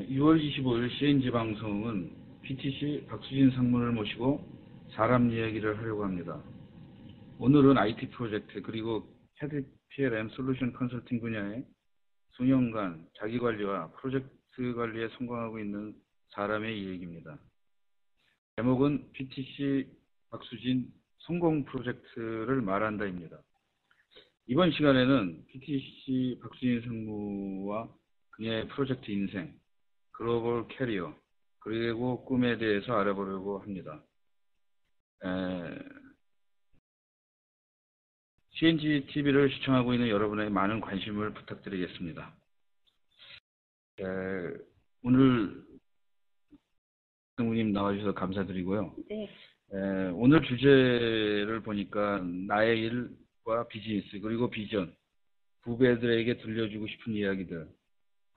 6월 25일 CNG 방송은 PTC 박수진 상무를 모시고 사람 이야기를 하려고 합니다. 오늘은 IT 프로젝트 그리고 헤드 PLM 솔루션 컨설팅 분야의 수년간 자기관리와 프로젝트 관리에 성공하고 있는 사람의 이야기입니다. 제목은 PTC 박수진 성공 프로젝트를 말한다입니다. 이번 시간에는 PTC 박수진 상무와 그녀의 프로젝트 인생, 글로벌 캐리어, 그리고 꿈에 대해서 알아보려고 합니다. CNG TV를 시청하고 있는 여러분의 많은 관심을 부탁드리겠습니다. 오늘 상무님 나와주셔서 감사드리고요. 네. 오늘 주제를 보니까 나의 일과 비즈니스 그리고 비전, 후배들에게 들려주고 싶은 이야기들,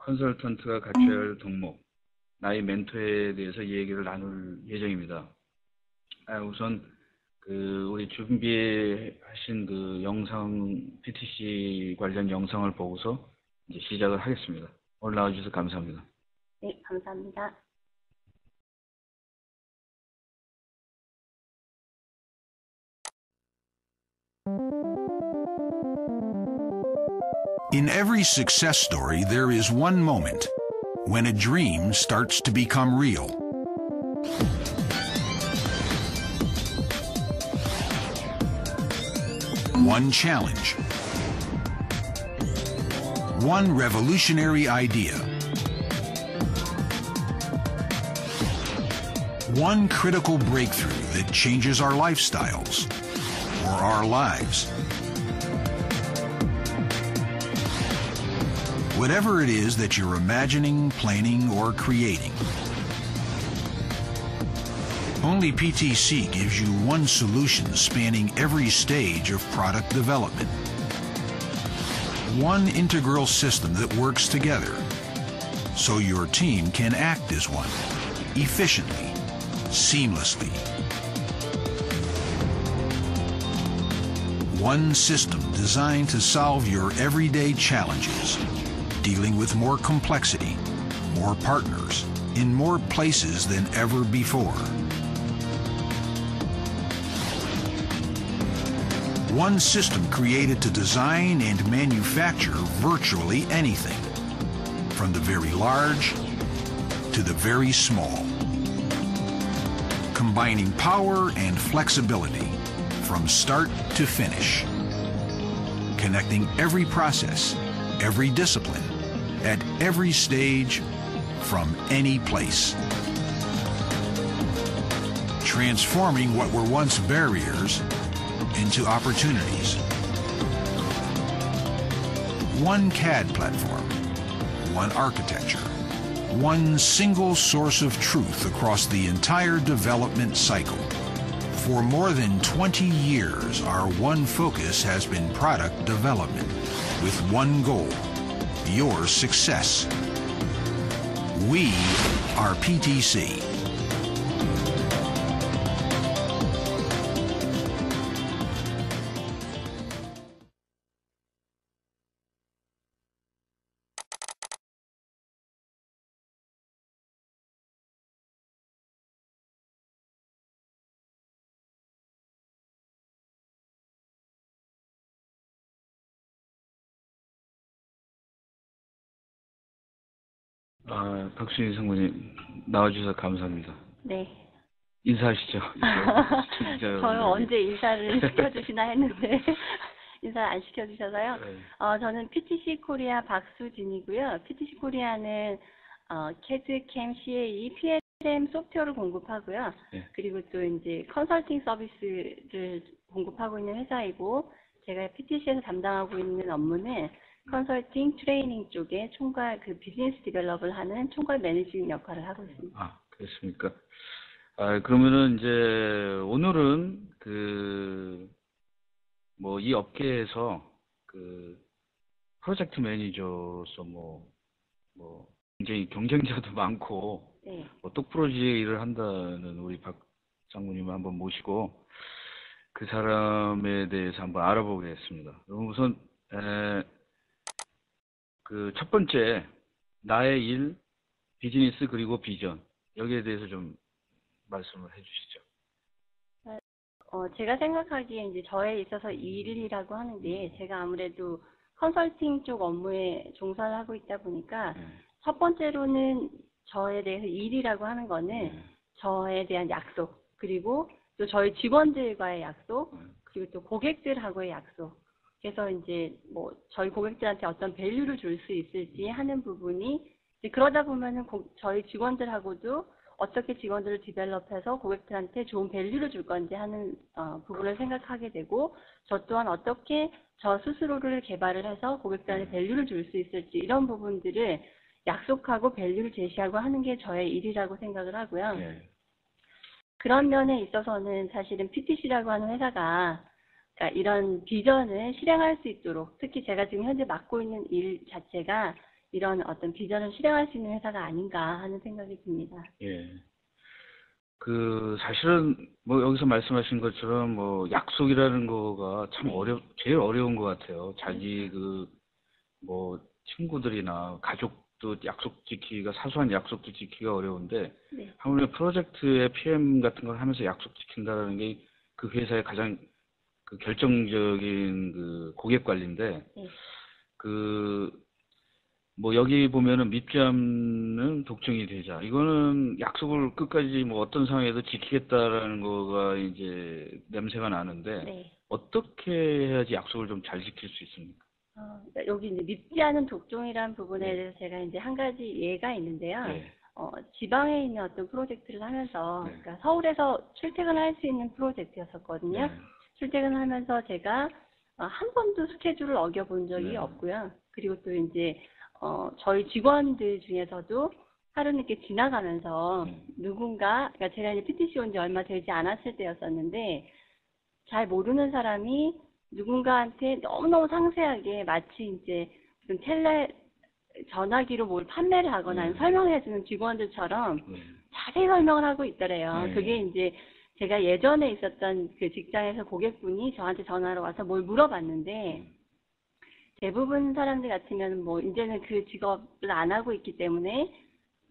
컨설턴트가 갖춰야 할 덕목, 나의 멘토에 대해서 얘기를 나눌 예정입니다. 우선 우리 준비하신 그 영상, PTC 관련 영상을 보고서 이제 시작을 하겠습니다. 오늘 나와주셔서 감사합니다. 네, 감사합니다. In every success story, there is one moment when a dream starts to become real. One challenge. One revolutionary idea. One critical breakthrough that changes our lifestyles or our lives. Whatever it is that you're imagining, planning, or creating, only PTC gives you one solution spanning every stage of product development. One integral system that works together so your team can act as one, efficiently, seamlessly. One system designed to solve your everyday challenges, dealing with more complexity, more partners, in more places than ever before. One system created to design and manufacture virtually anything, from the very large to the very small. Combining power and flexibility from start to finish. Connecting every process, every discipline, at every stage, from any place. Transforming what were once barriers into opportunities. One CAD platform, one architecture, one single source of truth across the entire development cycle. For more than 20 years, our one focus has been product development, with one goal: your success. We are PTC. 박수진 상무님 나와주셔서 감사합니다. 네. 인사하시죠. 저는 언제 인사를 시켜주시나 했는데 인사 안 시켜주셔서요. 네. 저는 PTC 코리아 박수진이고요. PTC 코리아는 CAD, CAM, CAE, PLM 소프트웨어를 공급하고요. 네. 그리고 또 이제 컨설팅 서비스를 공급하고 있는 회사이고, 제가 PTC에서 담당하고 있는 업무는 컨설팅, 트레이닝 쪽에 총괄 비즈니스 디벨롭을 하는 총괄 매니징 역할을 하고 있습니다. 그렇습니까? 그러면은 이제 오늘은 이 업계에서 프로젝트 매니저로서 굉장히 경쟁자도 많고, 네. 똑부러지게 일을 한다는 우리 박 장모님을 한번 모시고 그 사람에 대해서 한번 알아보겠습니다. 그럼 우선 첫 번째, 나의 일, 비즈니스 그리고 비전 여기에 대해서 좀 말씀을 해주시죠. 제가 생각하기에 이제 저에 있어서 일이라고 하는데 제가 아무래도 컨설팅 쪽 업무에 종사를 하고 있다 보니까 첫 번째로는 저에 대해서 일이라고 하는 거는 저에 대한 약속, 그리고 또 저희 직원들과의 약속, 그리고 또 고객들하고의 약속. 그래서 이제 뭐 저희 고객들한테 어떤 밸류를 줄 수 있을지 하는 부분이 이제 그러다 보면은 저희 직원들하고도 어떻게 직원들을 디벨롭해서 고객들한테 좋은 밸류를 줄 건지 하는 부분을 생각하게 되고, 저 또한 어떻게 저 스스로를 개발을 해서 고객들한테 밸류를 줄 수 있을지 이런 부분들을 약속하고 밸류를 제시하고 하는 게 저의 일이라고 생각을 하고요. 그런 면에 있어서는 사실은 PTC라고 하는 회사가 그러니까 이런 비전을 실행할 수 있도록, 특히 제가 지금 현재 맡고 있는 일 자체가 이런 어떤 비전을 실행할 수 있는 회사가 아닌가 하는 생각이 듭니다. 예. 사실은 뭐 여기서 말씀하신 것처럼 뭐 약속이라는 거가 참 제일 어려운 것 같아요. 자기 뭐 친구들이나 가족도 약속 지키기가, 사소한 약속도 지키기가 어려운데, 아무래도 프로젝트의 PM 같은 걸 하면서 약속 지킨다라는 게 그 회사의 가장 결정적인 고객 관리인데, 뭐 여기 보면은 믿지 않는 독종이 되자. 이거는 약속을 끝까지 뭐 어떤 상황에도 지키겠다라는 거가 이제 냄새가 나는데, 어떻게 해야지 약속을 좀 잘 지킬 수 있습니까? 여기 이제 믿지 않은 독종이라는 부분에 대해서 제가 이제 한 가지 예가 있는데요. 지방에 있는 어떤 프로젝트를 하면서, 그러니까 서울에서 출퇴근을 할 수 있는 프로젝트였었거든요. 출퇴근을 하면서 제가 한 번도 스케줄을 어겨본 적이 없고요. 그리고 또 이제 저희 직원들 중에서도 하루 늦게 지나가면서 누군가, 그러니까 제가 이제 PTC 온 지 얼마 되지 않았을 때였었는데, 잘 모르는 사람이 누군가한테 너무너무 상세하게 마치 이제 무슨 전화기로 뭘 판매를 하거나 설명해주는 직원들처럼 자세히 설명을 하고 있더래요. 그게 이제 제가 예전에 있었던 그 직장에서 고객분이 저한테 전화로 와서 뭘 물어봤는데, 대부분 사람들 같으면 뭐 이제는 그 직업을 안 하고 있기 때문에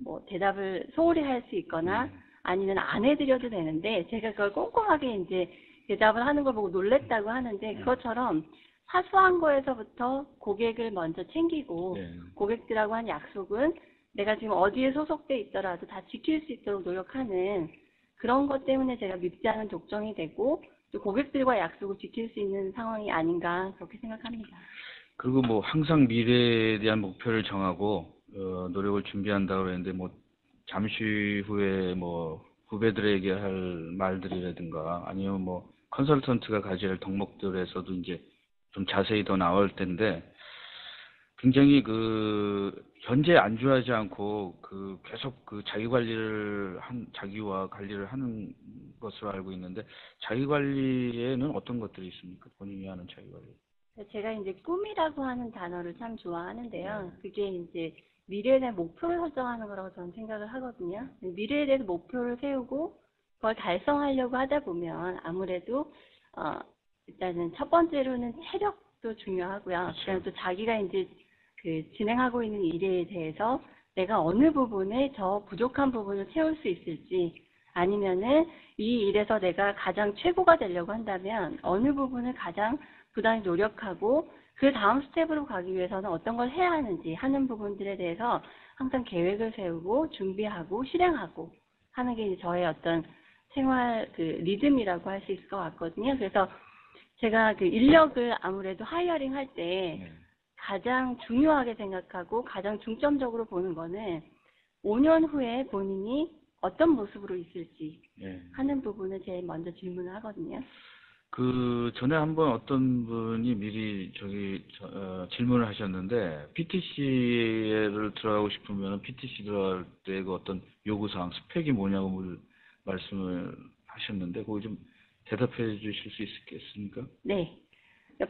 뭐 대답을 소홀히 할 수 있거나 아니면 안 해드려도 되는데, 제가 그걸 꼼꼼하게 이제 대답을 하는 걸 보고 놀랬다고 하는데, 그것처럼 사소한 거에서부터 고객을 먼저 챙기고 고객들하고 한 약속은 내가 지금 어디에 소속돼 있더라도 다 지킬 수 있도록 노력하는 그런 것 때문에 제가 믿지 않은 독점이 되고 또 고객들과 약속을 지킬 수 있는 상황이 아닌가 그렇게 생각합니다. 그리고 뭐 항상 미래에 대한 목표를 정하고 노력을 준비한다고 그랬는데, 뭐 잠시 후에 뭐 후배들에게 할 말들이라든가 아니면 뭐 컨설턴트가 가져야 할 덕목들에서도 이제 좀 자세히 더 나올 텐데, 굉장히 현재 안주하지 않고 계속 자기와 관리를 하는 것으로 알고 있는데, 자기 관리에는 어떤 것들이 있습니까? 본인이 하는 자기 관리. 제가 이제 꿈이라고 하는 단어를 참 좋아하는데요. 그게 이제 미래에 대한 목표를 설정하는 거라고 저는 생각을 하거든요. 미래에 대해서 목표를 세우고 그걸 달성하려고 하다 보면 아무래도 일단은 첫 번째로는 체력도 중요하고요. 그다음에 또 자기가 이제 진행하고 있는 일에 대해서 내가 어느 부분에 저 부족한 부분을 채울 수 있을지, 아니면은 이 일에서 내가 가장 최고가 되려고 한다면 어느 부분을 가장 부단히 노력하고 그 다음 스텝으로 가기 위해서는 어떤 걸 해야 하는지 하는 부분들에 대해서 항상 계획을 세우고 준비하고 실행하고 하는 게 이제 저의 어떤 생활 리듬이라고 할 수 있을 것 같거든요. 그래서 제가 인력을 아무래도 하이어링 할 때 가장 중요하게 생각하고 가장 중점적으로 보는 거는 5년 후에 본인이 어떤 모습으로 있을지 하는 부분을 제일 먼저 질문을 하거든요. 전에 한번 어떤 분이 미리 질문을 하셨는데, PTC를 들어가고 싶으면 PTC 들어갈 때 어떤 요구사항, 스펙이 뭐냐고 말씀을 하셨는데, 그거 좀 대답해 주실 수 있겠습니까? 네.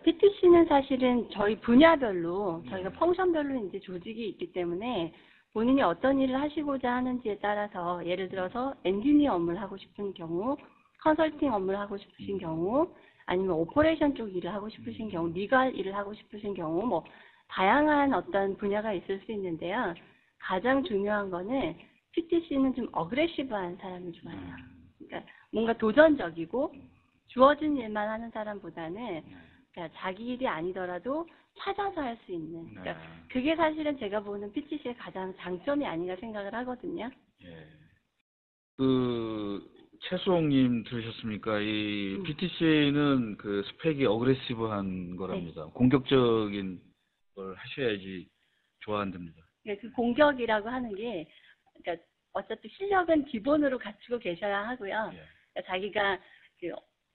PTC는 사실은 저희 분야별로, 저희가 펑션별로 이제 조직이 있기 때문에 본인이 어떤 일을 하시고자 하는지에 따라서, 예를 들어서 엔지니어 업무를 하고 싶은 경우, 컨설팅 업무를 하고 싶으신 경우, 아니면 오퍼레이션 쪽 일을 하고 싶으신 경우, 리갈 일을 하고 싶으신 경우, 뭐 다양한 어떤 분야가 있을 수 있는데요. 가장 중요한 거는 PTC는 좀 어그레시브한 사람이 좋아해요. 그러니까 뭔가 도전적이고 주어진 일만 하는 사람보다는 그러니까 자기 일이 아니더라도 찾아서 할 수 있는. 그러니까 그게 사실은 제가 보는 PTC의 가장 장점이 아닌가 생각을 하거든요. 예. 그 최수홍님 들으셨습니까? 이 PTC는 그 스펙이 어그레시브한 거랍니다. 공격적인 걸 하셔야지 좋아한답니다. 그러니까 그 공격이라고 하는 게 그러니까 어차피 실력은 기본으로 갖추고 계셔야 하고요. 예. 그러니까 자기가 그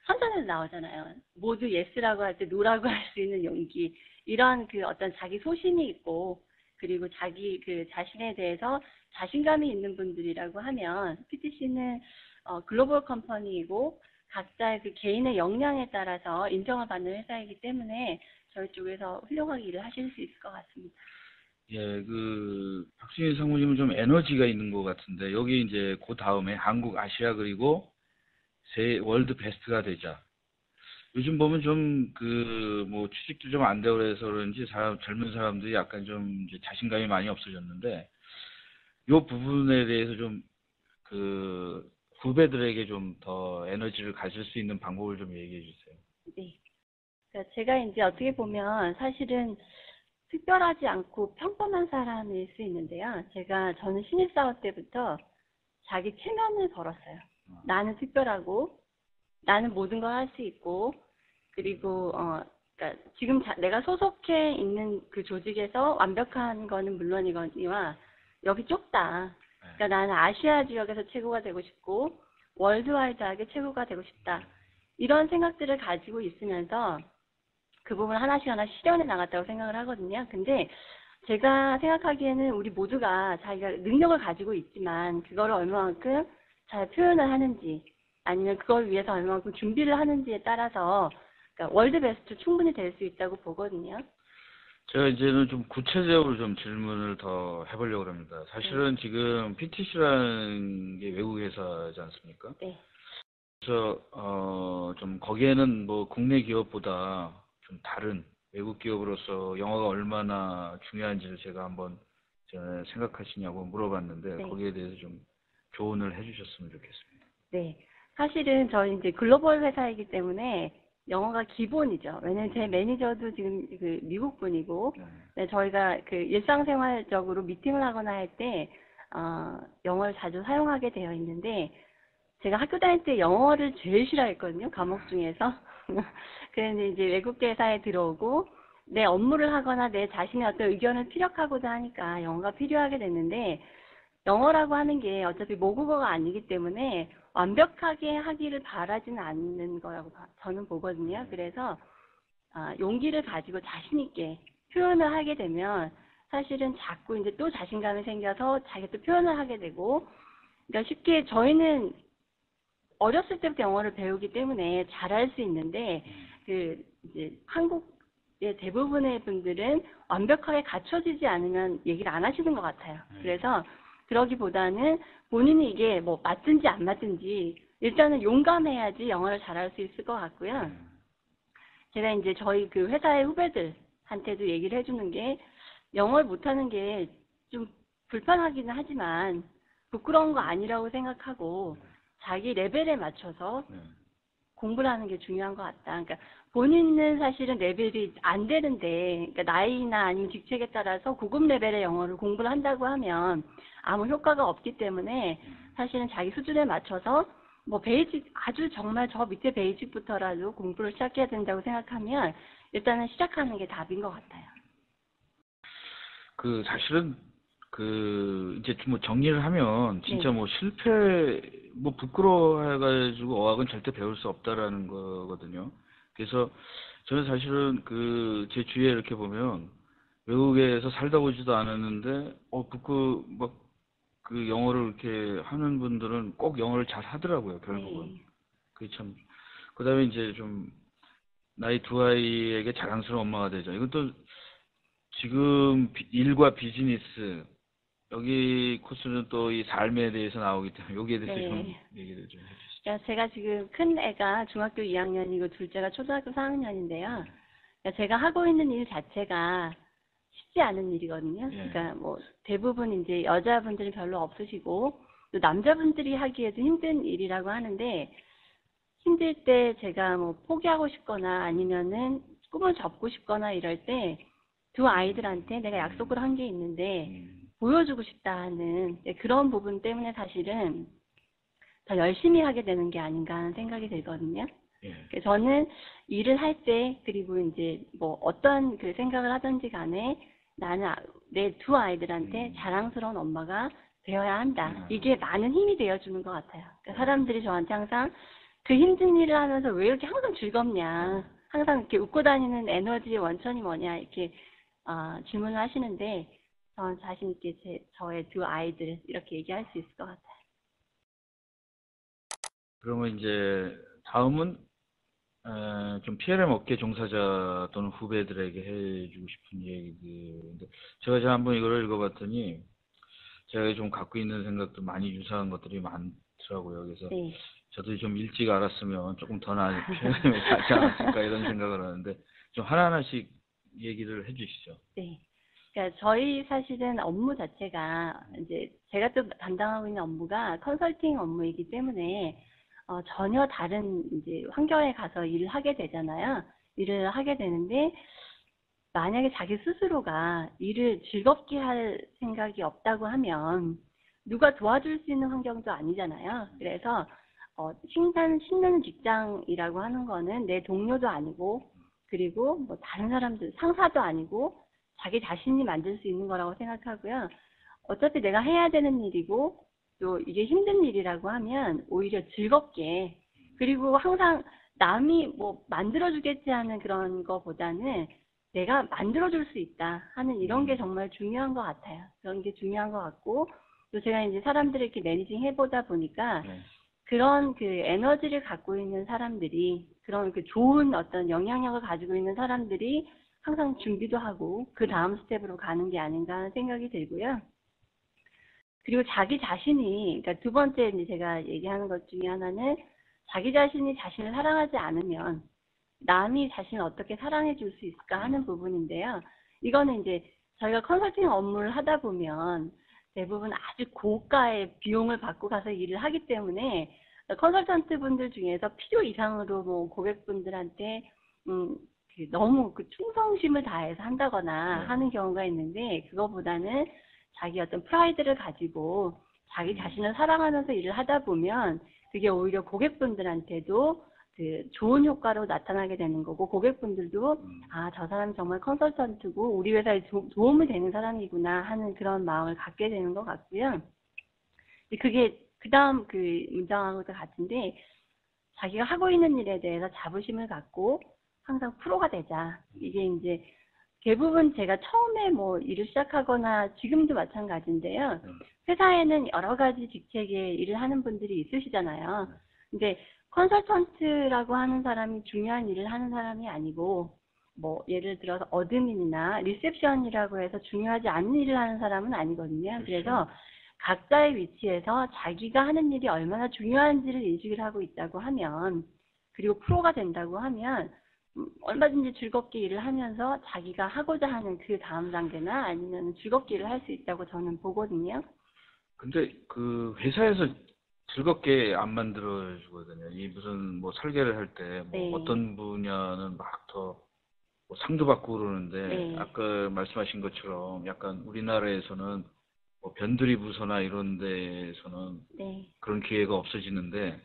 선전에서 나오잖아요. 모두 예스라고 할 때 노라고 할 수 있는 용기. 이런 그 어떤 자기 소신이 있고 그리고 자기 그 자신에 대해서 자신감이 있는 분들이라고 하면 PTC는 글로벌 컴퍼니이고 각자의 그 개인의 역량에 따라서 인정을 받는 회사이기 때문에 저희 쪽에서 훌륭하게 일을 하실 수 있을 것 같습니다. 예, 그 박수진 상무님은 좀 에너지가 있는 것 같은데 여기 이제 그 다음에 한국, 아시아 그리고 월드 베스트가 되자. 요즘 보면 좀 그 뭐 취직도 좀 안 되고 그래서 그런지 젊은 사람들이 약간 좀 이제 자신감이 많이 없어졌는데 요 부분에 대해서 좀 그 후배들에게 좀 더 에너지를 가질 수 있는 방법을 좀 얘기해 주세요. 네. 그러니까 제가 이제 어떻게 보면 사실은 특별하지 않고 평범한 사람일 수 있는데요. 저는 신입사원 때부터 자기 체면을 걸었어요. 나는 특별하고, 나는 모든 걸 할 수 있고, 그리고, 그러니까 지금 내가 소속해 있는 그 조직에서 완벽한 거는 물론이거니와, 여기 좁다. 그러니까 나는 아시아 지역에서 최고가 되고 싶고, 월드와이드하게 최고가 되고 싶다. 이런 생각들을 가지고 있으면서, 그 부분 하나씩 실현해 나갔다고 생각을 하거든요. 근데 제가 생각하기에는 우리 모두가 자기가 능력을 가지고 있지만 그거를 얼마만큼 잘 표현을 하는지 아니면 그걸 위해서 얼마만큼 준비를 하는지에 따라서 그러니까 월드 베스트 충분히 될 수 있다고 보거든요. 제가 이제는 좀 구체적으로 좀 질문을 더 해보려고 합니다. 사실은 지금 PTC라는 게 외국 회사지 않습니까? 네. 그래서 좀 거기에는 뭐 국내 기업보다 좀 다른 외국 기업으로서 영어가 얼마나 중요한지를 제가 한번 전에 생각하시냐고 물어봤는데 네. 거기에 대해서 좀 조언을 해주셨으면 좋겠습니다. 네. 사실은 저희 이제 글로벌 회사이기 때문에 영어가 기본이죠. 왜냐면 제 매니저도 지금 그 미국 분이고, 네, 저희가 그 일상생활적으로 미팅을 하거나 할 때, 영어를 자주 사용하게 되어 있는데, 제가 학교 다닐 때 영어를 제일 싫어했거든요. 과목 중에서. 그런데 이제 외국 회사에 들어오고, 내 업무를 하거나 내 자신의 어떤 의견을 피력하고자 하니까 영어가 필요하게 됐는데, 영어라고 하는 게 어차피 모국어가 아니기 때문에 완벽하게 하기를 바라지는 않는 거라고 저는 보거든요. 그래서 용기를 가지고 자신 있게 표현을 하게 되면 사실은 자꾸 이제 또 자신감이 생겨서 자기가 또 표현을 하게 되고, 그러니까 쉽게 저희는 어렸을 때부터 영어를 배우기 때문에 잘할 수 있는데 그 이제 한국의 대부분의 분들은 완벽하게 갖춰지지 않으면 얘기를 안 하시는 것 같아요. 그래서 그러기보다는 본인이 이게 뭐 맞든지 안 맞든지 일단은 용감해야지 영어를 잘할 수 있을 것 같고요. 제가 이제 저희 그 회사의 후배들한테도 얘기를 해주는 게 영어를 못하는 게 좀 불편하기는 하지만 부끄러운 거 아니라고 생각하고 자기 레벨에 맞춰서 공부를 하는 게 중요한 것 같다. 그러니까 본인은 사실은 레벨이 안 되는데, 그러니까 나이나 아니면 직책에 따라서 고급 레벨의 영어를 공부를 한다고 하면 아무 효과가 없기 때문에 사실은 자기 수준에 맞춰서 뭐 베이직, 아주 정말 저 밑에 베이직부터라도 공부를 시작해야 된다고 생각하면 일단은 시작하는 게 답인 것 같아요. 그 사실은 그 이제 뭐 정리를 하면 진짜 네. 뭐 실패 뭐 부끄러워해가지고 어학은 절대 배울 수 없다라는 거거든요. 그래서 저는 사실은 그 제 주위에 이렇게 보면 외국에서 살다 오지도 않았는데 막 그 영어를 이렇게 하는 분들은 꼭 영어를 잘 하더라고요, 결국은. 네. 그게 참. 그다음에 이제 좀 나이 두 아이에게 자랑스러운 엄마가 되죠. 이것도 지금 일과 비즈니스 여기 코스는 또 이 삶에 대해서 나오기 때문에 여기에 대해서 네. 좀 얘기를 좀 해주시죠. 그러니까 제가 지금 큰 애가 중학교 2학년이고 둘째가 초등학교 4학년인데요. 그러니까 제가 하고 있는 일 자체가 쉽지 않은 일이거든요. 예. 그러니까 뭐 대부분 이제 여자분들이 별로 없으시고 또 남자분들이 하기에도 힘든 일이라고 하는데 힘들 때 제가 뭐 포기하고 싶거나 아니면은 꿈을 접고 싶거나 이럴 때 두 아이들한테 내가 약속을 한 게 있는데 보여주고 싶다 하는 그런 부분 때문에 사실은 더 열심히 하게 되는 게 아닌가 하는 생각이 들거든요. 예. 그래서 저는 일을 할 때 그리고 이제 뭐 어떤 그 생각을 하든지 간에 나는 내 두 아이들한테 자랑스러운 엄마가 되어야 한다. 이게 많은 힘이 되어주는 것 같아요. 그러니까 사람들이 저한테 항상 그 힘든 일을 하면서 왜 이렇게 항상 즐겁냐, 항상 이렇게 웃고 다니는 에너지의 원천이 뭐냐 이렇게 질문을 하시는데 저는 자신 있게 저의 두 아이들 이렇게 얘기할 수 있을 것 같아요. 그러면 이제 다음은 좀 PLM 업계 종사자 또는 후배들에게 해주고 싶은 얘기인데 제가 한번 이거를 읽어봤더니 제가 좀 갖고 있는 생각도 많이 유사한 것들이 많더라고요. 그래서 네. 저도 좀 일찍 알았으면 조금 더 나은 PLM에 가지 않았을까 이런 생각을 하는데 좀 하나하나씩 얘기를 해주시죠. 네. 그러니까 저희 사실은 업무 자체가 이제 제가 또 담당하고 있는 업무가 컨설팅 업무이기 때문에 전혀 다른 이제 환경에 가서 일을 하게 되잖아요. 일을 하게 되는데 만약에 자기 스스로가 일을 즐겁게 할 생각이 없다고 하면 누가 도와줄 수 있는 환경도 아니잖아요. 그래서 신는 직장이라고 하는 거는 내 동료도 아니고 그리고 뭐 다른 사람들 상사도 아니고 자기 자신이 만들 수 있는 거라고 생각하고요. 어차피 내가 해야 되는 일이고 또 이게 힘든 일이라고 하면 오히려 즐겁게 그리고 항상 남이 뭐 만들어주겠지 하는 그런 거보다는 내가 만들어줄 수 있다 하는 이런 게 정말 중요한 것 같아요. 그런 게 중요한 것 같고 또 제가 이제 사람들을 이렇게 매니징 해보다 보니까 그런 그 에너지를 갖고 있는 사람들이 그런 그 좋은 어떤 영향력을 가지고 있는 사람들이 항상 준비도 하고 그 다음 스텝으로 가는 게 아닌가 하는 생각이 들고요. 그리고 자기 자신이, 그러니까 두 번째 이제 제가 얘기하는 것 중에 하나는 자기 자신이 자신을 사랑하지 않으면 남이 자신을 어떻게 사랑해 줄 수 있을까 하는 부분인데요. 이거는 이제 저희가 컨설팅 업무를 하다 보면 대부분 아주 고가의 비용을 받고 가서 일을 하기 때문에 컨설턴트 분들 중에서 필요 이상으로 뭐 고객분들한테 너무 그 충성심을 다해서 한다거나 하는 경우가 있는데 그거보다는 자기 어떤 프라이드를 가지고 자기 자신을 사랑하면서 일을 하다 보면 그게 오히려 고객분들한테도 그 좋은 효과로 나타나게 되는 거고 고객분들도 저 사람이 정말 컨설턴트고 우리 회사에 도움이 되는 사람이구나 하는 그런 마음을 갖게 되는 것 같고요. 그게 그 다음 그 문장하고도 같은데 자기가 하고 있는 일에 대해서 자부심을 갖고 항상 프로가 되자. 이게 이제 대부분 제가 처음에 뭐 일을 시작하거나 지금도 마찬가지인데요. 회사에는 여러 가지 직책의 일을 하는 분들이 있으시잖아요. 근데 컨설턴트라고 하는 사람이 중요한 일을 하는 사람이 아니고 뭐 예를 들어서 어드민이나 리셉션이라고 해서 중요하지 않은 일을 하는 사람은 아니거든요. 그래서 각자의 위치에서 자기가 하는 일이 얼마나 중요한지를 인식을 하고 있다고 하면 그리고 프로가 된다고 하면 얼마든지 즐겁게 일을 하면서 자기가 하고자 하는 그 다음 단계나 아니면 즐겁게 일을 할 수 있다고 저는 보거든요. 근데 그 회사에서 즐겁게 안 만들어 주거든요. 이 무슨 뭐 설계를 할 때 뭐 네. 어떤 분야는 막 더 뭐 상도 받고 그러는데 네. 아까 말씀하신 것처럼 약간 우리나라에서는 뭐 변두리 부서나 이런 데에서는 네. 그런 기회가 없어지는데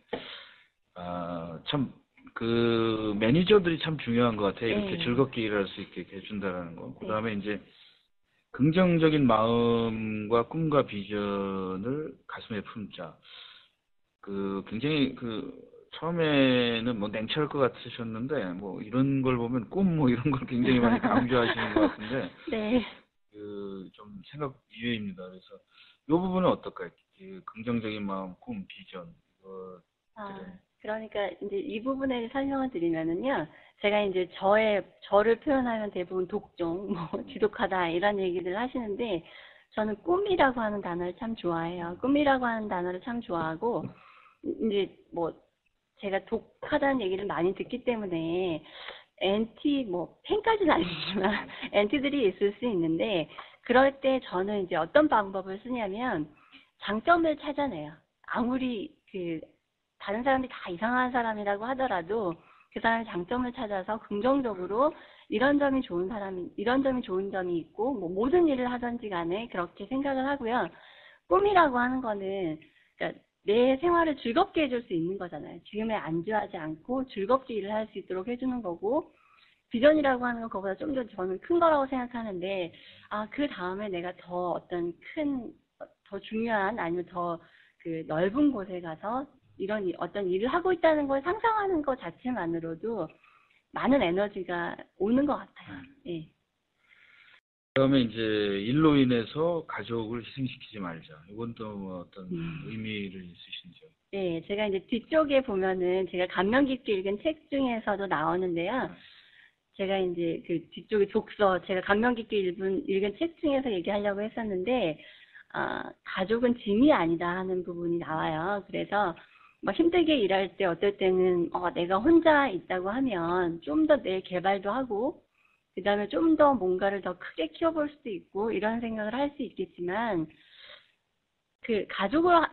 참 그 매니저들이 참 중요한 것 같아요. 이렇게 네. 즐겁게 일할 수 있게 해준다라는 거. 그다음에 이제 긍정적인 마음과 꿈과 비전을 가슴에 품자. 그 굉장히 그 처음에는 뭐 냉철할 것 같으셨는데 뭐 이런 걸 보면 꿈 뭐 이런 걸 굉장히 많이 강조하시는 것 같은데 네. 그 좀 생각 이외입니다. 그래서 이 부분은 어떨까요? 그 긍정적인 마음, 꿈, 비전 이거 그러니까 이제 이 부분에 설명을 드리면은요. 제가 이제 저를 표현하면 대부분 독종, 뭐 지독하다 이런 얘기를 하시는데 저는 꿈이라고 하는 단어를 참 좋아해요. 꿈이라고 하는 단어를 참 좋아하고 이제 뭐 제가 독하다는 얘기를 많이 듣기 때문에 팬까지는 아니지만, 엔티들이 있을 수 있는데, 그럴 때 저는 이제 어떤 방법을 쓰냐면, 장점을 찾아내요. 아무리 다른 사람들이 다 이상한 사람이라고 하더라도, 그 사람의 장점을 찾아서 긍정적으로 이런 점이 좋은 점이 있고, 모든 일을 하든지 간에 그렇게 생각을 하고요. 꿈이라고 하는 거는, 그러니까 내 생활을 즐겁게 해줄 수 있는 거잖아요. 지금에 안주하지 않고 즐겁게 일을 할 수 있도록 해주는 거고, 비전이라고 하는 건 그거보다 좀 더 저는 큰 거라고 생각하는데, 그 다음에 내가 더 중요한, 아니면 더 넓은 곳에 가서 이런 어떤 일을 하고 있다는 걸 상상하는 것 자체만으로도 많은 에너지가 오는 것 같아요. 예. 그다음에 이제 일로 인해서 가족을 희생시키지 말자. 이건 또 뭐 어떤 의미를 있으신지요? 네, 제가 이제 뒤쪽에 보면은 제가 감명 깊게 읽은 책 중에서도 나오는데요. 제가 이제 뒤쪽에 독서, 제가 감명 깊게 읽은 책 중에서 얘기하려고 했었는데, 가족은 짐이 아니다 하는 부분이 나와요. 그래서 힘들게 일할 때 어떨 때는 내가 혼자 있다고 하면 좀 더 내 개발도 하고, 그 다음에 좀 더 뭔가를 더 크게 키워볼 수도 있고, 이런 생각을 할 수 있겠지만,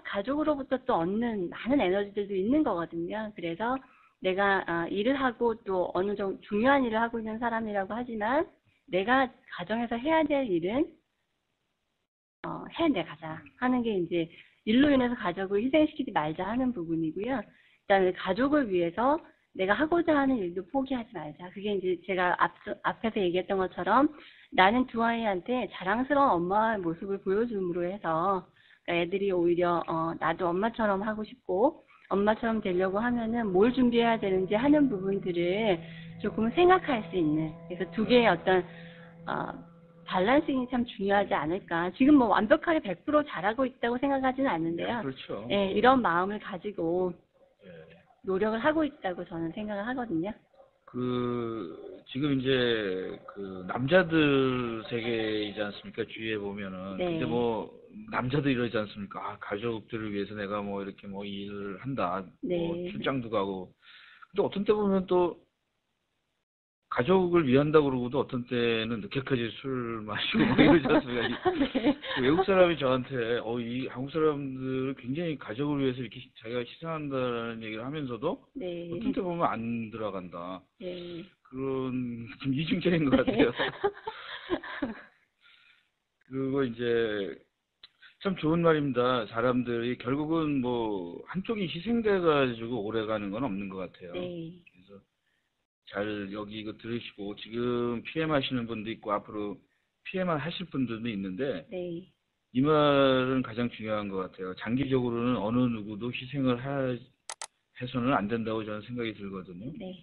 가족으로부터 또 얻는 많은 에너지들도 있는 거거든요. 그래서 내가 일을 하고 또 어느 정도 중요한 일을 하고 있는 사람이라고 하지만, 내가 가정에서 해야 될 일은 해내가자 하는 게 이제 일로 인해서 가족을 희생시키지 말자 하는 부분이고요. 그다음에 가족을 위해서 내가 하고자 하는 일도 포기하지 말자. 그게 이제 제가 앞에서 얘기했던 것처럼 나는 두 아이한테 자랑스러운 엄마의 모습을 보여줌으로 해서, 그러니까 애들이 오히려 나도 엄마처럼 하고 싶고 엄마처럼 되려고 하면은 뭘 준비해야 되는지 하는 부분들을 조금 생각할 수 있는, 그래서 두 개의 어떤 밸런싱이 참 중요하지 않을까. 지금 완벽하게 100% 잘하고 있다고 생각하지는 않는데요. 그렇죠. 예, 이런 마음을 가지고 예. 노력을 하고 있다고 저는 생각을 하거든요. 지금 이제 남자들 세계이지 않습니까? 주위에 보면은. 네. 근데 남자도 이러지 않습니까? 가족들을 위해서 내가 이렇게 일을 한다. 네. 출장도 가고. 근데 어떤 때 보면 또 가족을 위한다고 그러고도 어떤 때는 늦게까지 술 마시고 이러지 않습니까? 네. 외국 사람이 저한테 이 한국 사람들은 굉장히 가족을 위해서 이렇게 자기가 희생한다는 얘기를 하면서도 네. 어떤 때 보면 안 들어간다. 네. 그런 좀 이중적인 것 같아요. 그리고 이제 참 좋은 말입니다. 사람들이 결국은 한쪽이 희생돼 가지고 오래 가는 건 없는 것 같아요. 네. 그래서 잘 여기 이거 들으시고 지금 PM 하시는 분도 있고 앞으로 PM 하실 분들도 있는데, 네. 이 말은 가장 중요한 것 같아요. 장기적으로는 어느 누구도 희생을 해서는 안 된다고 저는 생각이 들거든요. 네.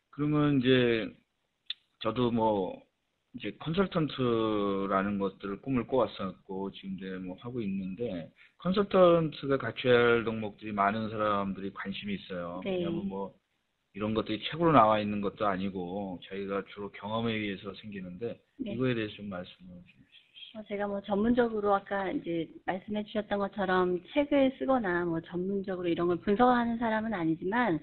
그러면 이제 저도 이제 컨설턴트라는 것들을 꿈을 꿔왔었고 지금 이제 하고 있는데, 컨설턴트가 갖춰야 할 덕목들이 많은 사람들이 관심이 있어요. 네. 왜냐하면 이런 것들이 책으로 나와 있는 것도 아니고 자기가 주로 경험에 의해서 생기는데, 네. 이거에 대해서 좀 말씀을 주시죠. 제가 전문적으로 아까 이제 말씀해 주셨던 것처럼 책을 쓰거나 전문적으로 이런 걸 분석하는 사람은 아니지만,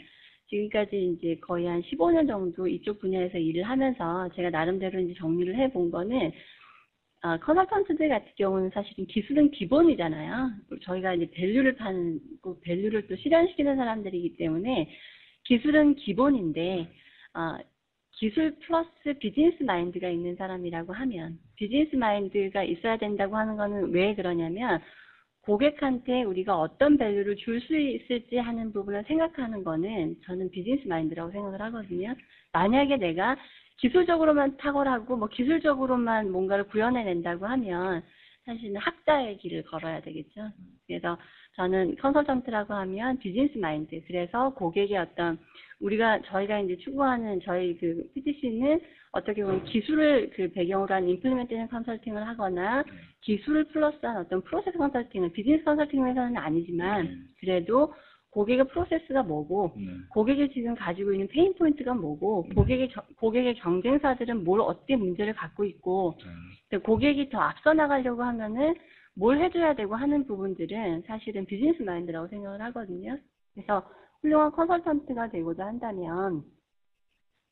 지금까지 이제 거의 한 15년 정도 이쪽 분야에서 일을 하면서 제가 나름대로 이제 정리를 해본 거는, 컨설턴트들 같은 경우는 사실은 기술은 기본이잖아요. 저희가 이제 밸류를 파고 밸류를 또 실현시키는 사람들이기 때문에 기술은 기본인데, 기술 플러스 비즈니스 마인드가 있는 사람이라고 하면, 비즈니스 마인드가 있어야 된다고 하는 거는 왜 그러냐면, 고객한테 우리가 어떤 밸류를 줄 수 있을지 하는 부분을 생각하는 거는 저는 비즈니스 마인드라고 생각을 하거든요. 만약에 내가 기술적으로만 탁월하고 기술적으로만 뭔가를 구현해낸다고 하면 사실은 학자의 길을 걸어야 되겠죠. 그래서 저는 컨설턴트라고 하면 비즈니스 마인드, 그래서 고객의 어떤 저희가 이제 추구하는 저희 PTC는 어떻게 보면 기술을 배경으로 한 임플리멘테이션 컨설팅을 하거나 기술을 플러스한 어떤 프로세스 컨설팅을, 비즈니스 컨설팅에서는 아니지만 그래도 고객의 프로세스가 뭐고, 고객이 지금 가지고 있는 페인 포인트가 뭐고, 고객의 경쟁사들은 어떤 문제를 갖고 있고, 고객이 더 앞서 나가려고 하면은 뭘 해줘야 되고 하는 부분들은 사실은 비즈니스 마인드라고 생각을 하거든요. 그래서 훌륭한 컨설턴트가 되고자 한다면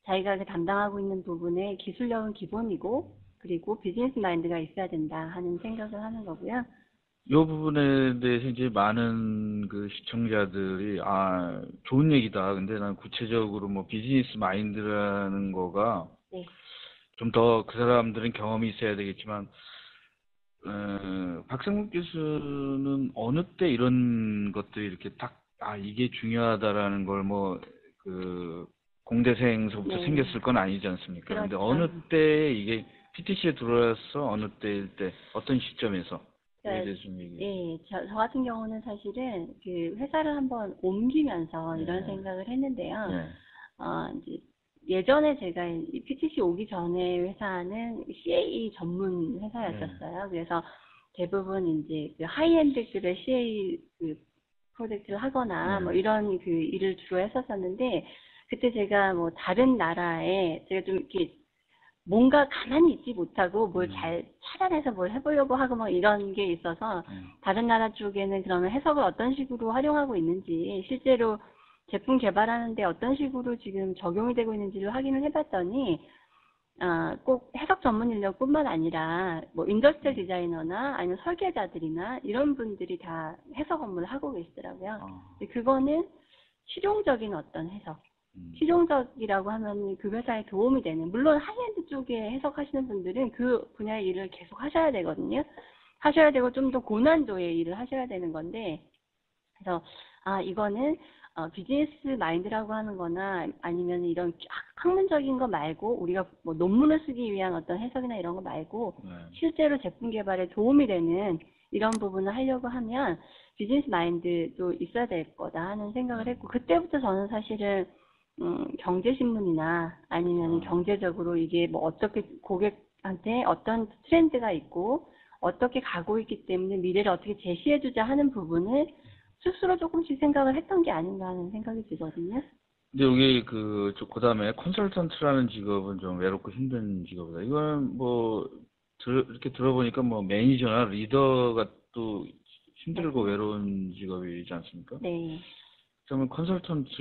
자기가 그 담당하고 있는 부분에 기술력은 기본이고 그리고 비즈니스 마인드가 있어야 된다 하는 생각을 하는 거고요. 이 부분에 대해서 이제 많은 그 시청자들이 좋은 얘기다. 근데 난 구체적으로 뭐 비즈니스 마인드라는 거가 네. 좀 더 그 사람들은 경험이 있어야 되겠지만 박상국 교수는 어느 때 이런 것들이 이렇게 딱 이게 중요하다라는 걸 뭐 그 공대생서부터 네. 생겼을 건 아니지 않습니까? 그런데 그렇죠. 어느 때 이게 PTC에 들어와서 어느 때일 때 어떤 시점에서 그에 대해서 좀 얘기해. 예, 저 같은 경우는 사실은 그 회사를 한번 옮기면서 이런 네. 생각을 했는데요. 네. 이제 예전에 제가 이 PTC 오기 전에 회사는 CAE 전문 회사였었어요. 그래서 대부분 이제 그 하이엔드급의 CAE 그 프로젝트를 하거나 뭐 이런 그 일을 주로 했었었는데 그때 제가 뭐 다른 나라에 제가 좀 이렇게 뭔가 가만히 있지 못하고 뭘 잘 찾아내서 뭘 해보려고 하고 뭐 이런 게 있어서 다른 나라 쪽에는 그러면 해석을 어떤 식으로 활용하고 있는지 실제로 제품 개발하는데 어떤 식으로 지금 적용이 되고 있는지를 확인을 해봤더니 꼭 해석 전문 인력뿐만 아니라 뭐 인더스트리얼 디자이너나 아니면 설계자들이나 이런 분들이 다 해석 업무를 하고 계시더라고요. 근데 그거는 실용적인 어떤 해석. 실용적이라고 하면 그 회사에 도움이 되는, 물론 하이엔드 쪽에 해석하시는 분들은 그 분야의 일을 계속 하셔야 되거든요. 하셔야 되고 좀 더 고난도의 일을 하셔야 되는 건데, 그래서 이거는 비즈니스 마인드라고 하는 거나 아니면 이런 학문적인 거 말고 우리가 뭐 논문을 쓰기 위한 어떤 해석이나 이런 거 말고 실제로 제품 개발에 도움이 되는 이런 부분을 하려고 하면 비즈니스 마인드도 있어야 될 거다 하는 생각을 했고, 그때부터 저는 사실은 경제신문이나 아니면 경제적으로 이게 뭐 어떻게 고객한테 어떤 트렌드가 있고 어떻게 가고 있기 때문에 미래를 어떻게 제시해주자 하는 부분을 스스로 조금씩 생각을 했던 게 아닌가 하는 생각이 들거든요. 근데 여기 그 다음에 컨설턴트라는 직업은 좀 외롭고 힘든 직업이다. 이거는 뭐 이렇게 들어보니까 뭐 매니저나 리더가 또 힘들고 외로운 직업이지 않습니까? 네. 그러면 컨설턴트가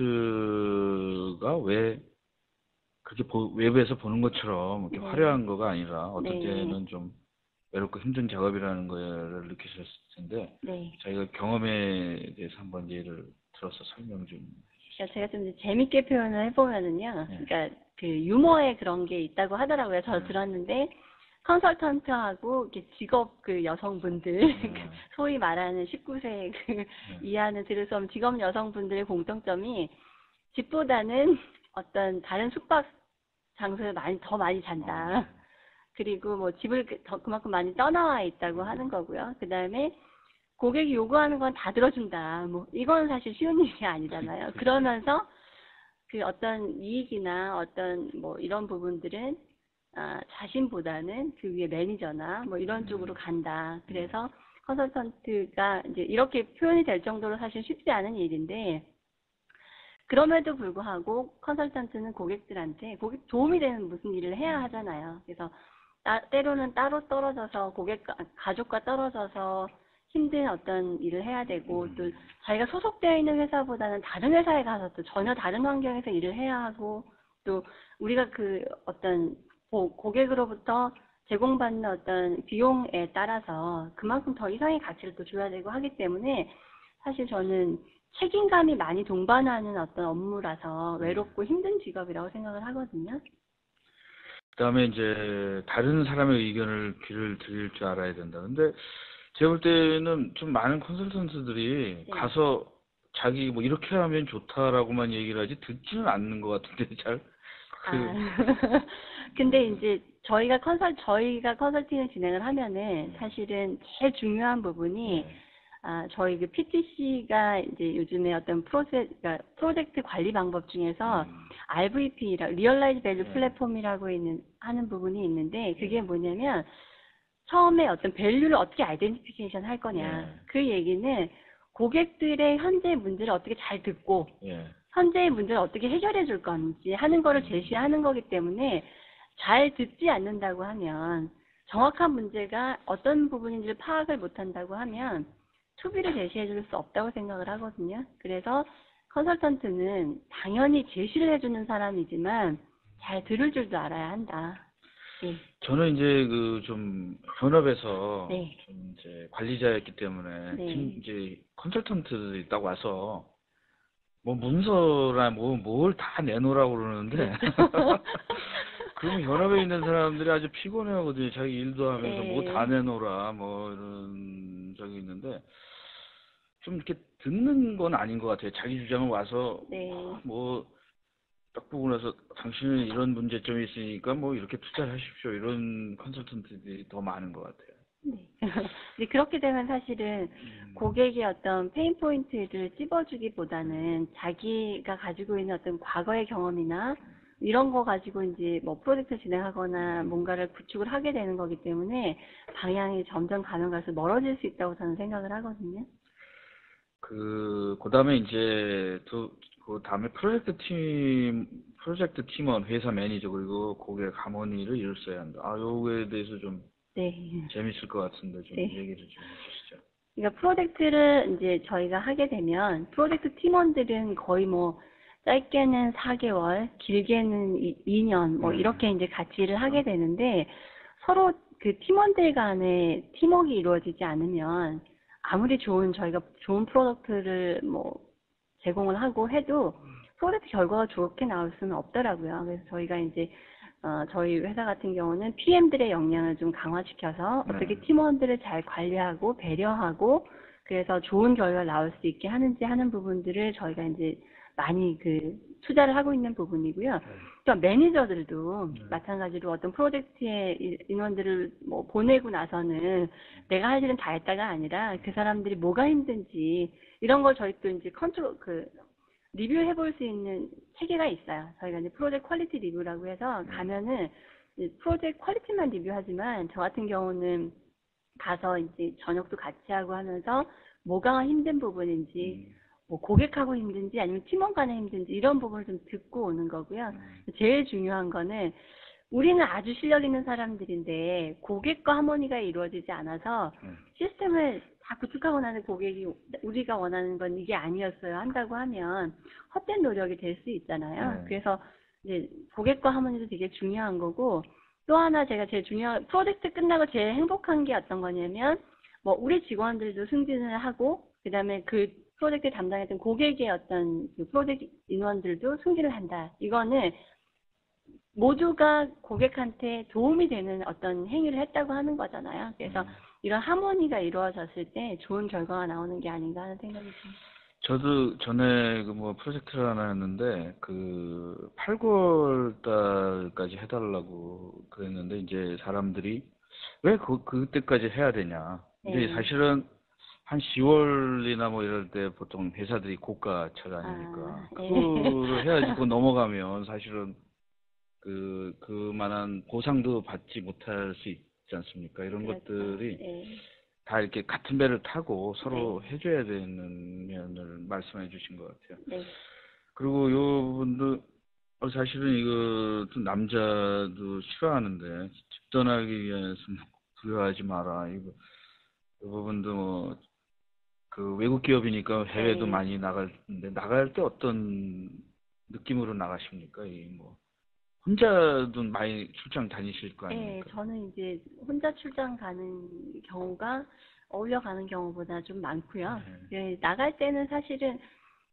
왜 그렇게 외부에서 보는 것처럼 이렇게 화려한 거가 아니라 어떤 때는 좀 외롭고 힘든 작업이라는 거를 느끼셨을 텐데 자기가 경험에 대해서 한번 예를 들어서 설명 좀 해주시죠. 제가 좀 재밌게 표현을 해보면은요. 그러니까 그 유머에 그런 게 있다고 하더라고요. 저 들었는데 컨설턴트하고 이렇게 직업 그 여성분들 소위 말하는 19세 그 이하는 들을 수 없는 직업 여성분들의 공통점이 집보다는 어떤 다른 숙박 장소에 더 많이 잔다. 그리고 뭐 집을 그만큼 많이 떠나와 있다고 하는 거고요. 그 다음에 고객이 요구하는 건 다 들어준다. 뭐 이건 사실 쉬운 일이 아니잖아요. 그러면서 그 어떤 이익이나 어떤 뭐 이런 부분들은 자신보다는 그 위에 매니저나 뭐 이런 쪽으로 간다. 그래서 컨설턴트가 이제 이렇게 표현이 될 정도로 사실 쉽지 않은 일인데, 그럼에도 불구하고 컨설턴트는 고객들한테 도움이 되는 무슨 일을 해야 하잖아요. 그래서 때로는 따로 떨어져서 가족과 떨어져서 힘든 어떤 일을 해야 되고, 또 자기가 소속되어 있는 회사보다는 다른 회사에 가서 또 전혀 다른 환경에서 일을 해야 하고, 또 우리가 그 어떤 고객으로부터 제공받는 어떤 비용에 따라서 그만큼 더 이상의 가치를 또 줘야 되고 하기 때문에 사실 저는 책임감이 많이 동반하는 어떤 업무라서 외롭고 힘든 직업이라고 생각을 하거든요. 그다음에 이제 다른 사람의 의견을 귀를 들일 줄 알아야 된다. 근데 제가 볼 때는 좀 많은 컨설턴트들이 가서 자기 뭐 이렇게 하면 좋다라고만 얘기를 하지 듣지는 않는 것 같은데 잘. 근데 이제 저희가 컨설팅을 진행을 하면은 사실은 제일 중요한 부분이 저희 그 PTC가 이제 요즘에 어떤 프로젝트 관리 방법 중에서 RVP라고 리얼라이즈 밸류 플랫폼이라고 하는 부분이 있는데, 그게 뭐냐면 처음에 어떤 밸류를 어떻게 아이덴티피케이션 할 거냐. 그 얘기는 고객들의 현재 문제를 어떻게 잘 듣고 현재의 문제를 어떻게 해결해 줄 건지 하는 거를 제시하는 거기 때문에, 잘 듣지 않는다고 하면, 정확한 문제가 어떤 부분인지를 파악을 못한다고 하면 투비를 제시해 줄 수 없다고 생각을 하거든요. 그래서 컨설턴트는 당연히 제시를 해주는 사람이지만 잘 들을 줄도 알아야 한다. 네. 저는 이제 그 좀 현업에서 네. 좀 이제 관리자였기 때문에 네. 이제 컨설턴트들이 딱 와서 뭐 문서라 뭘 다 내놓으라고 그러는데 그러면 현업에 있는 사람들이 아주 피곤해하거든요. 자기 일도 하면서 네. 뭐 다 내놓으라 뭐 이런 적이 있는데 좀 이렇게 듣는 건 아닌 것 같아요. 자기 주장을 와서 네. 뭐 딱 보고 나서 당신은 이런 문제점이 있으니까 뭐 이렇게 투자를 하십시오. 이런 컨설턴트들이 더 많은 것 같아요. 네. 근데 그렇게 되면 사실은 고객의 어떤 페인 포인트를 찝어주기보다는 자기가 가지고 있는 어떤 과거의 경험이나 이런 거 가지고 이제 뭐 프로젝트 진행하거나 뭔가를 구축을 하게 되는 거기 때문에 방향이 점점 가면 갈수록 멀어질 수 있다고 저는 생각을 하거든요. 그 다음에 이제 그 다음에 프로젝트 팀원, 회사 매니저 그리고 고객 하모니를 이뤘어야 한다. 요거에 대해서 좀 네. 재밌을 것 같은데 좀 네. 얘기를 좀 해주시죠. 그러니까 프로젝트를 이제 저희가 하게 되면 프로젝트 팀원들은 거의 뭐 짧게는 4개월, 길게는 2년 뭐 이렇게 이제 같이 일을 하게 되는데 서로 그 팀원들 간에 팀워크가 이루어지지 않으면 아무리 저희가 좋은 프로덕트를 뭐 제공을 하고 해도 프로젝트 결과가 좋게 나올 수는 없더라고요. 그래서 저희가 이제 저희 회사 같은 경우는 PM들의 역량을 좀 강화시켜서 어떻게 팀원들을 잘 관리하고 배려하고 그래서 좋은 결과가 나올 수 있게 하는지 하는 부분들을 저희가 이제 많이 투자를 하고 있는 부분이고요. 또 매니저들도 마찬가지로 어떤 프로젝트의 인원들을 뭐 보내고 나서는 내가 할 일은 다 했다가 아니라 그 사람들이 뭐가 힘든지 이런 걸 저희 또 이제 리뷰해 볼 수 있는 체계가 있어요. 저희가 이제 프로젝트 퀄리티 리뷰라고 해서 가면은 프로젝트 퀄리티만 리뷰하지만 저 같은 경우는 가서 이제 저녁도 같이 하고 하면서 뭐가 힘든 부분인지 뭐 고객하고 힘든지 아니면 팀원 간에 힘든지 이런 부분을 좀 듣고 오는 거고요. 제일 중요한 거는 우리는 아주 실력 있는 사람들인데 고객과 하모니가 이루어지지 않아서 시스템을 다 구축하고 나는 고객이 우리가 원하는 건 이게 아니었어요 한다고 하면 헛된 노력이 될 수 있잖아요. 그래서 이제 고객과 하모니도 되게 중요한 거고 또 하나 제가 제일 중요한 프로젝트 끝나고 제일 행복한 게 어떤 거냐면 뭐 우리 직원들도 승진을 하고 그다음에 그 프로젝트 담당했던 고객의 어떤 그 프로젝트 인원들도 승진을 한다. 이거는 모두가 고객한테 도움이 되는 어떤 행위를 했다고 하는 거잖아요. 그래서 이런 하모니가 이루어졌을 때 좋은 결과가 나오는 게 아닌가 하는 생각이 듭니다. 저도 전에 뭐 프로젝트를 하나 했는데 8, 9월 달까지 해달라고 그랬는데 이제 사람들이 왜 그때까지 해야 되냐. 근데 사실은 한 10월이나 뭐 이럴 때 보통 회사들이 고가철 아닙니까? 그거를 해야지 그거 넘어가면 사실은 그만한 보상도 받지 못할 수 있지 않습니까? 이런 것들이 다 이렇게 같은 배를 타고 서로 해줘야 되는 면을 말씀해 주신 것 같아요. 그리고 요 분도 사실은 이거 남자도 싫어하는데 집 떠나기 위해서 두려워하지 마라. 이 부분도 뭐 외국 기업이니까 해외도 많이 나갈 때 어떤 느낌으로 나가십니까? 혼자도 많이 출장 다니실 거 아닙니까? 네, 저는 이제 혼자 출장 가는 경우가 어울려 가는 경우보다 좀 많고요. 나갈 때는 사실은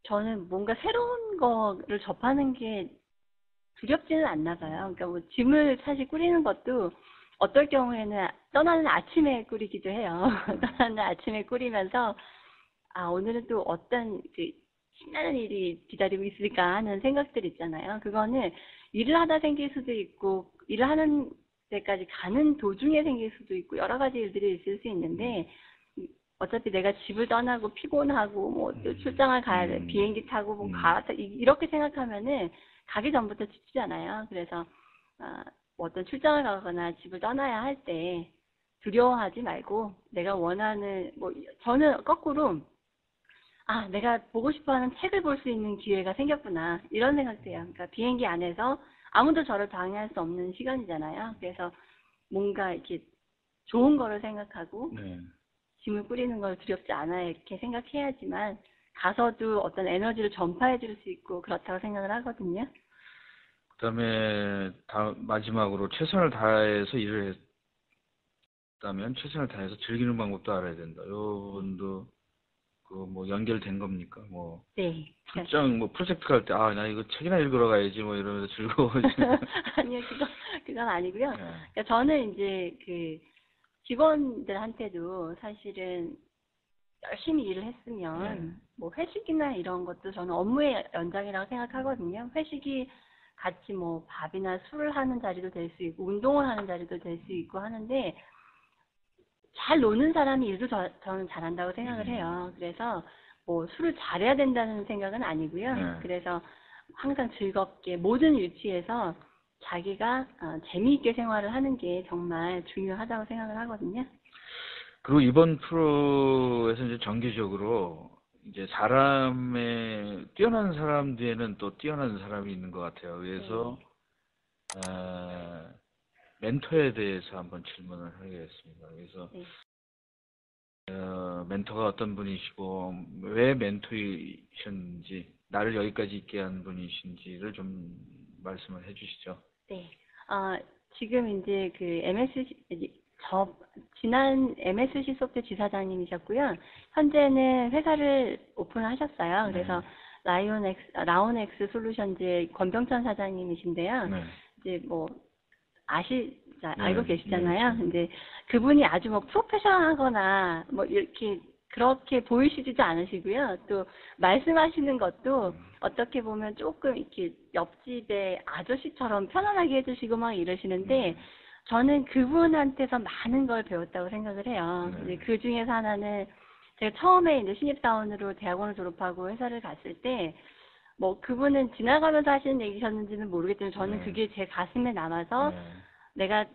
저는 뭔가 새로운 거를 접하는 게 두렵지는 않나 봐요. 그러니까 뭐 짐을 사실 꾸리는 것도 어떨 경우에는 떠나는 아침에 꾸리기도 해요. 떠나는 아침에 꾸리면서 오늘은 또 어떤 신나는 일이 기다리고 있을까 하는 생각들 있잖아요. 그거는 일을 하다 생길 수도 있고 일을 하는 데까지 가는 도중에 생길 수도 있고 여러 가지 일들이 있을 수 있는데 어차피 내가 집을 떠나고 피곤하고 뭐 또 출장을 가야 돼 비행기 타고 뭐 갈아타 이렇게 생각하면은 가기 전부터 지치잖아요. 그래서 뭐 어떤 출장을 가거나 집을 떠나야 할 때 두려워하지 말고 내가 원하는 뭐 저는 거꾸로 내가 보고 싶어하는 책을 볼 수 있는 기회가 생겼구나 이런 생각돼요. 그러니까 비행기 안에서 아무도 저를 방해할 수 없는 시간이잖아요. 그래서 뭔가 이렇게 좋은 거를 생각하고 짐을 꾸리는 걸 두렵지 않아 이렇게 생각해야지만 가서도 어떤 에너지를 전파해 줄 수 있고 그렇다고 생각을 하거든요. 그다음에 마지막으로 최선을 다해서 일을 했다면 최선을 다해서 즐기는 방법도 알아야 된다. 이 부분도 그 뭐 연결된 겁니까? 뭐 네. 출장 뭐 프로젝트 갈 때 나 이거 책이나 읽으러 가야지 뭐 이러면서 즐거워지는. 아니요, 그건 아니고요. 네. 그러니까 저는 이제 그 직원들한테도 사실은 열심히 일을 했으면 뭐 회식이나 이런 것도 저는 업무의 연장이라고 생각하거든요. 회식이 같이 뭐 밥이나 술을 하는 자리도 될 수 있고 운동을 하는 자리도 될 수 있고 하는데 잘 노는 사람이 일도 저는 잘한다고 생각을 해요. 그래서 뭐 술을 잘해야 된다는 생각은 아니고요. 네. 그래서 항상 즐겁게 모든 위치에서 자기가 재미있게 생활을 하는 게 정말 중요하다고 생각을 하거든요. 그리고 이번 프로에서 이제 정기적으로 이제 사람의 뛰어난 사람 뒤에는 또 뛰어난 사람이 있는 것 같아요. 그래서 멘토에 대해서 한번 질문을 하겠습니다. 그래서 멘토가 어떤 분이시고 왜 멘토이셨는지, 나를 여기까지 있게 한 분이신지를 좀 말씀을 해주시죠. 네. 지금 이제 그 지난 MSC 소프트 지사장님이셨고요. 현재는 회사를 오픈하셨어요. 그래서 라온엑스 솔루션즈의 권병천 사장님이신데요. 네. 이제 뭐 알고 네, 계시잖아요. 네. 근데 그분이 아주 뭐 프로페셔널하거나 뭐 이렇게 그렇게 보이시지도 않으시고요. 또 말씀하시는 것도 어떻게 보면 조금 이렇게 옆집의 아저씨처럼 편안하게 해주시고 막 이러시는데 저는 그분한테서 많은 걸 배웠다고 생각을 해요. 이제 그 중에서 하나는 제가 처음에 이제 신입사원으로 대학원을 졸업하고 회사를 갔을 때 뭐 그분은 지나가면서 하시는 얘기셨는지는 모르겠지만 저는 그게 제 가슴에 남아서 내가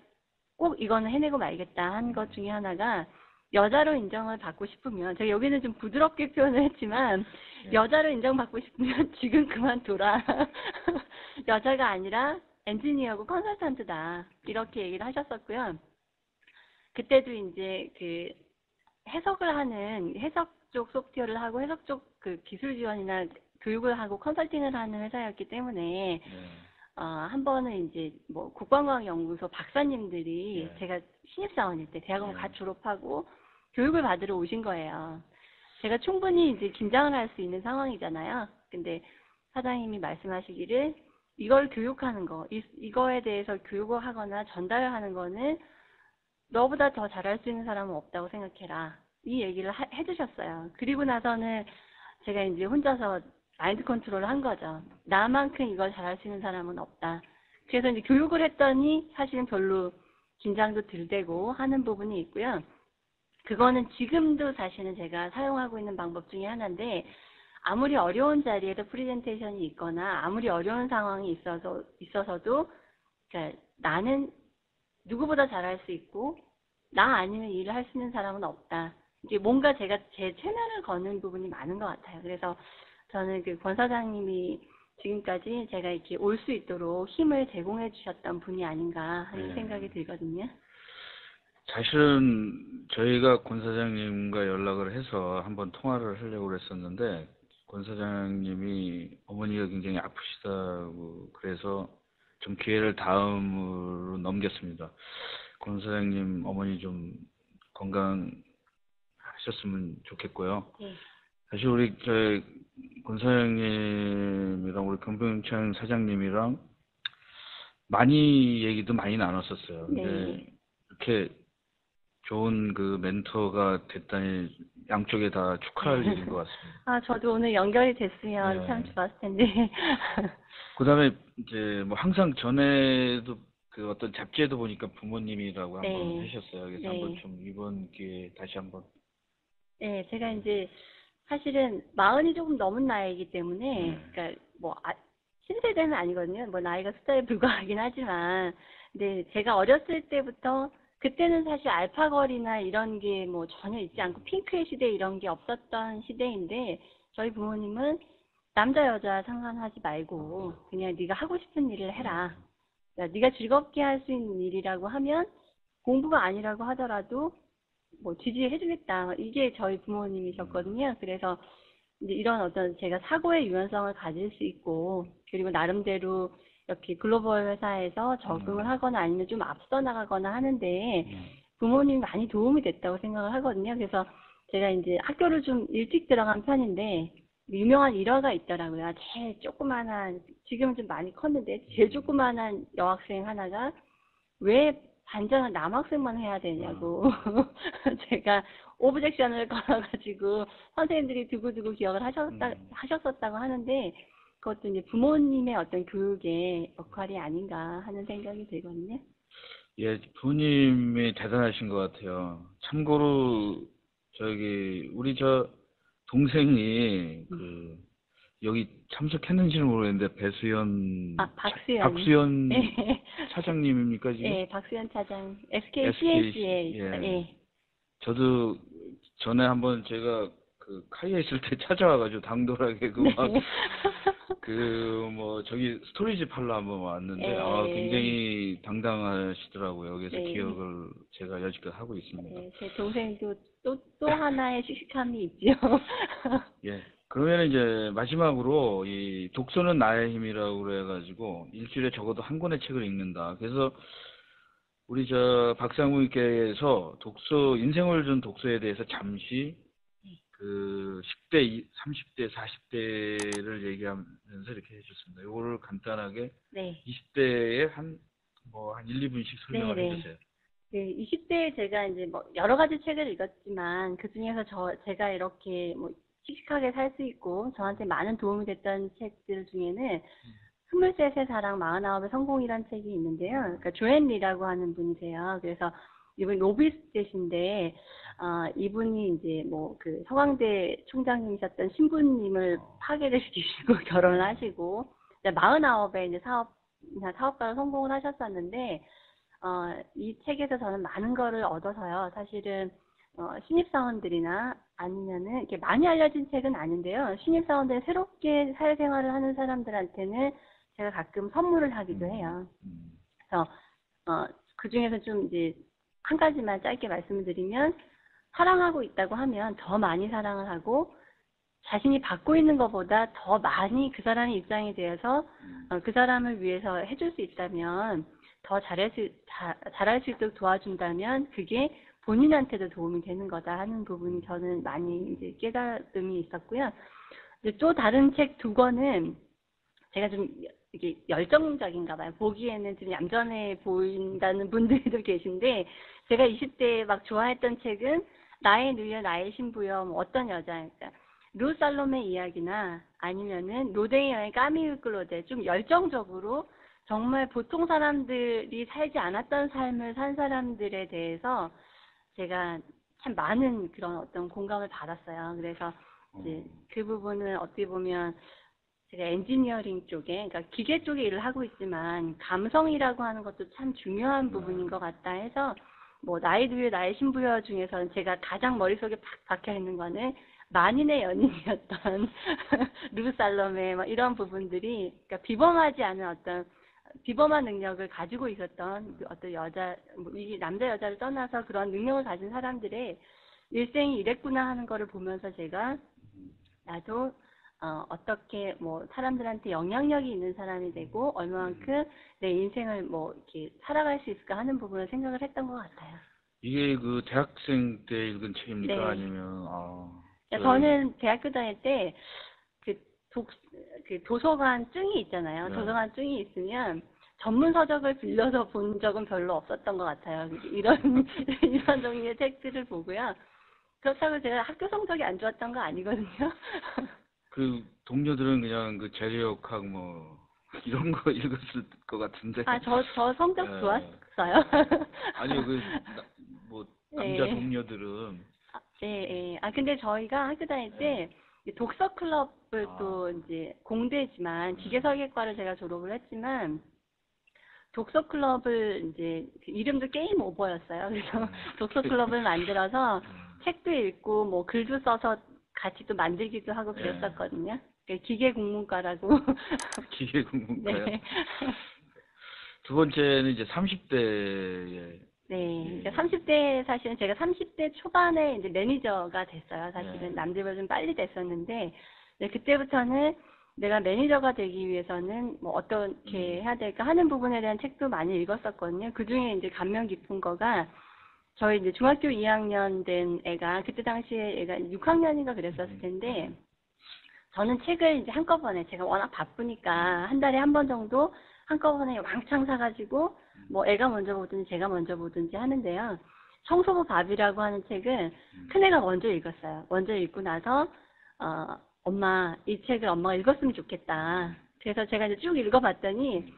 꼭 이거는 해내고 말겠다 한 것 중에 하나가 여자로 인정을 받고 싶으면, 제가 여기는 좀 부드럽게 표현을 했지만 여자로 인정받고 싶으면 지금 그만둬라. 여자가 아니라 엔지니어고 컨설턴트다. 이렇게 얘기를 하셨었고요. 그때도 이제 그 해석 쪽 소프트웨어를 하고 해석 쪽 그 기술 지원이나 교육을 하고 컨설팅을 하는 회사였기 때문에 한 번은 이제 뭐 국방과학연구소 박사님들이 제가 신입사원일 때 대학원 갓 졸업하고 교육을 받으러 오신 거예요. 제가 충분히 이제 긴장을 할 수 있는 상황이잖아요. 근데 사장님이 말씀하시기를 이걸 교육하는 거, 이거에 대해서 교육을 하거나 전달을 하는 거는 너보다 더 잘할 수 있는 사람은 없다고 생각해라. 이 얘기를 해주셨어요. 그리고 나서는 제가 이제 혼자서 마인드 컨트롤을 한 거죠. 나만큼 이걸 잘할 수 있는 사람은 없다. 그래서 이제 교육을 했더니 사실은 별로 긴장도 덜 되고 하는 부분이 있고요. 그거는 지금도 사실은 제가 사용하고 있는 방법 중에 하나인데, 아무리 어려운 자리에서 프레젠테이션이 있거나 아무리 어려운 상황이 있어서도 그러니까 나는 누구보다 잘할 수 있고 나 아니면 일을 할 수 있는 사람은 없다. 이게 뭔가 제가 제 체면을 거는 부분이 많은 것 같아요. 그래서 저는 그 권 사장님이 지금까지 제가 이렇게 올 수 있도록 힘을 제공해 주셨던 분이 아닌가 하는 생각이 들거든요. 사실은 저희가 권 사장님과 연락을 해서 한번 통화를 하려고 그랬었는데 권 사장님이 어머니가 굉장히 아프시다고 그래서 좀 기회를 다음으로 넘겼습니다. 권 사장님 어머니 좀 건강하셨으면 좋겠고요. 사실 우리 권 사장님이랑 우리 경병창 사장님이랑 얘기도 많이 나눴었어요. 근데 이렇게 좋은 그 멘토가 됐다니 양쪽에 다 축하할 일인 것 같습니다. 저도 오늘 연결이 됐으면 참 좋았을 텐데. 그다음에 이제 뭐 항상 전에도 그 어떤 잡지에도 보니까 부모님이라고 한번 하셨어요. 그래서 한번 좀 이번 기회에 다시 한번. 네, 제가 이제 사실은 40이 조금 넘은 나이이기 때문에, 그러니까 뭐 신세대는 아니거든요. 뭐 나이가 숫자에 불과하긴 하지만, 근데 제가 어렸을 때부터 그때는 사실 알파걸이나 이런 게 뭐 전혀 있지 않고 핑크의 시대 이런 게 없었던 시대인데, 저희 부모님은 남자 여자 상관하지 말고 그냥 네가 하고 싶은 일을 해라. 그러니까 네가 즐겁게 할 수 있는 일이라고 하면 공부가 아니라고 하더라도 뭐 지지해주겠다. 이게 저희 부모님이셨거든요. 그래서 이제 이런 어떤 제가 사고의 유연성을 가질 수 있고, 그리고 나름대로 이렇게 글로벌 회사에서 적응을 하거나 아니면 좀 앞서 나가거나 하는데 부모님이 많이 도움이 됐다고 생각을 하거든요. 그래서 제가 이제 학교를 좀 일찍 들어간 편인데 유명한 일화가 있더라고요. 제일 조그만한, 지금은 좀 많이 컸는데 제일 조그만한 여학생 하나가 왜 반장을 남학생만 해야 되냐고 제가 오브젝션을 걸어가지고 선생님들이 두고두고 기억을 하셨었다고 하는데 그것도 이제 부모님의 어떤 교육의 역할이 아닌가 하는 생각이 들거든요. 예, 부모님이 대단하신 것 같아요. 참고로 우리 동생이 여기 참석했는지는 모르겠는데 박수현 네. 차장님입니까 지금? 네, 박수현 차장 SK CH에 예. 저도 전에 한번 제가 카이에 있을 때 찾아와가지고 당돌하게 저기 스토리지 팔러 한번 왔는데 네. 굉장히 당당하시더라고요. 그래서 네. 기억을 제가 여지껏 하고 있습니다. 네, 제 동생도 또 하나의 씩씩함이 있죠. 예. 그러면 이제 마지막으로 이 독서는 나의 힘이라고 그래가지고 일주일에 적어도 한 권의 책을 읽는다. 그래서 우리 박상무님께서 인생을 준 독서에 대해서 잠시 10대, 30대, 40대를 얘기하면서 이렇게 해줬습니다. 이거를 간단하게 네. 20대에 한 1, 2분씩 설명을 네, 네. 해주세요. 네, 20대에 제가 이제 여러 가지 책을 읽었지만 그 중에서 제가 이렇게 씩씩하게 살 수 있고 저한테 많은 도움이 됐던 책들 중에는 23의 사랑, 49의 성공이라는 책이 있는데요. 그러니까 조앤 리라고 하는 분이세요. 그래서 이분이 노비스트신데 이분이 이제 서강대 총장님이셨던 신부님을 파괴를 시키시고 결혼을 하시고 49에 이제 사업가로 성공을 하셨었는데 이 책에서 저는 많은 거를 얻어서요. 사실은 신입사원들이나 아니면은 이렇게 많이 알려진 책은 아닌데요. 신입사원들 새롭게 사회생활을 하는 사람들한테는 제가 가끔 선물을 하기도 해요. 그래서 그 중에서 좀 이제 한 가지만 짧게 말씀을 드리면 사랑하고 있다고 하면 더 많이 사랑을 하고 자신이 받고 있는 것보다 더 많이 그 사람의 입장에 대해서 그 사람을 위해서 해줄 수 있다면 더 잘할 수 있도록 도와준다면 그게 본인한테도 도움이 되는 거다 하는 부분이 저는 많이 이제 깨달음이 있었고요. 이제 또 다른 책 2권은 제가 좀 이게 열정적인가 봐요. 보기에는 좀 얌전해 보인다는 분들도 계신데 제가 20대에 막 좋아했던 책은 나의 누이여 나의 신부여 어떤 여자일까 루 살롬의 이야기나 아니면은 로댕의 여인 까미유 클로데 좀 열정적으로 정말 보통 사람들이 살지 않았던 삶을 산 사람들에 대해서 제가 참 많은 그런 어떤 공감을 받았어요. 그래서 이제 그 부분은 어떻게 보면 제가 엔지니어링 쪽에, 그러니까 기계 쪽에 일을 하고 있지만 감성이라고 하는 것도 참 중요한 부분인 것 같다 해서 나의 누이 나의 신부여 중에서는 제가 가장 머릿속에 팍 박혀 있는 거는 만인의 연인이었던 루 살롬의 이런 부분들이 그러니까 비범하지 않은 어떤 비범한 능력을 가지고 있었던 어떤 여자, 이게 남자 여자를 떠나서 그런 능력을 가진 사람들의 일생이 이랬구나 하는 거를 보면서 제가 나도 어떻게 사람들한테 영향력이 있는 사람이 되고 얼마만큼 내 인생을 이렇게 살아갈 수 있을까 하는 부분을 생각을 했던 것 같아요. 이게 대학생 때 읽은 책입니까? 네. 아니면 저는 대학교 다닐 때 도서관 증이 있잖아요. 네. 도서관 증이 있으면 전문 서적을 빌려서 본 적은 별로 없었던 것 같아요. 이런 종류의 책들을 보고요. 그렇다고 제가 학교 성적이 안 좋았던 거 아니거든요. 동료들은 그냥 재래역학 이런 거 읽었을 것 같은데. 저 성적 좋았어요. 아니요, 남자 네. 동료들은. 네. 근데 저희가 학교 다닐 때 독서 클럽을 또 이제 공대지만 기계설계과를 제가 졸업을 했지만 독서 클럽을 이제 이름도 게임 오버였어요. 그래서 독서 클럽을 만들어서 책도 읽고 글도 써서 같이 또 만들기도 하고 그랬었거든요. 기계국문과라고. 기계국문과요? 네. 두 번째는 이제 30대에. 네. 30대 사실은 제가 30대 초반에 이제 매니저가 됐어요. 사실은 네. 남들보다 좀 빨리 됐었는데 그때부터는 내가 매니저가 되기 위해서는 뭐 어떻게 해야 될까 하는 부분에 대한 책도 많이 읽었었거든요. 그 중에 이제 감명 깊은 거가 저희 이제 중학교 2학년 된 애가 그때 당시에 애가 6학년인가 그랬었을 텐데 저는 책을 이제 한꺼번에 제가 워낙 바쁘니까 한 달에 한 번 정도 한꺼번에 왕창 사가지고 뭐 애가 먼저 보든지 제가 먼저 보든지 하는데요. 청소부 밥이라고 하는 책을 큰애가 먼저 읽었어요. 먼저 읽고 나서 엄마 이 책을 엄마가 읽었으면 좋겠다. 그래서 제가 이제 쭉 읽어봤더니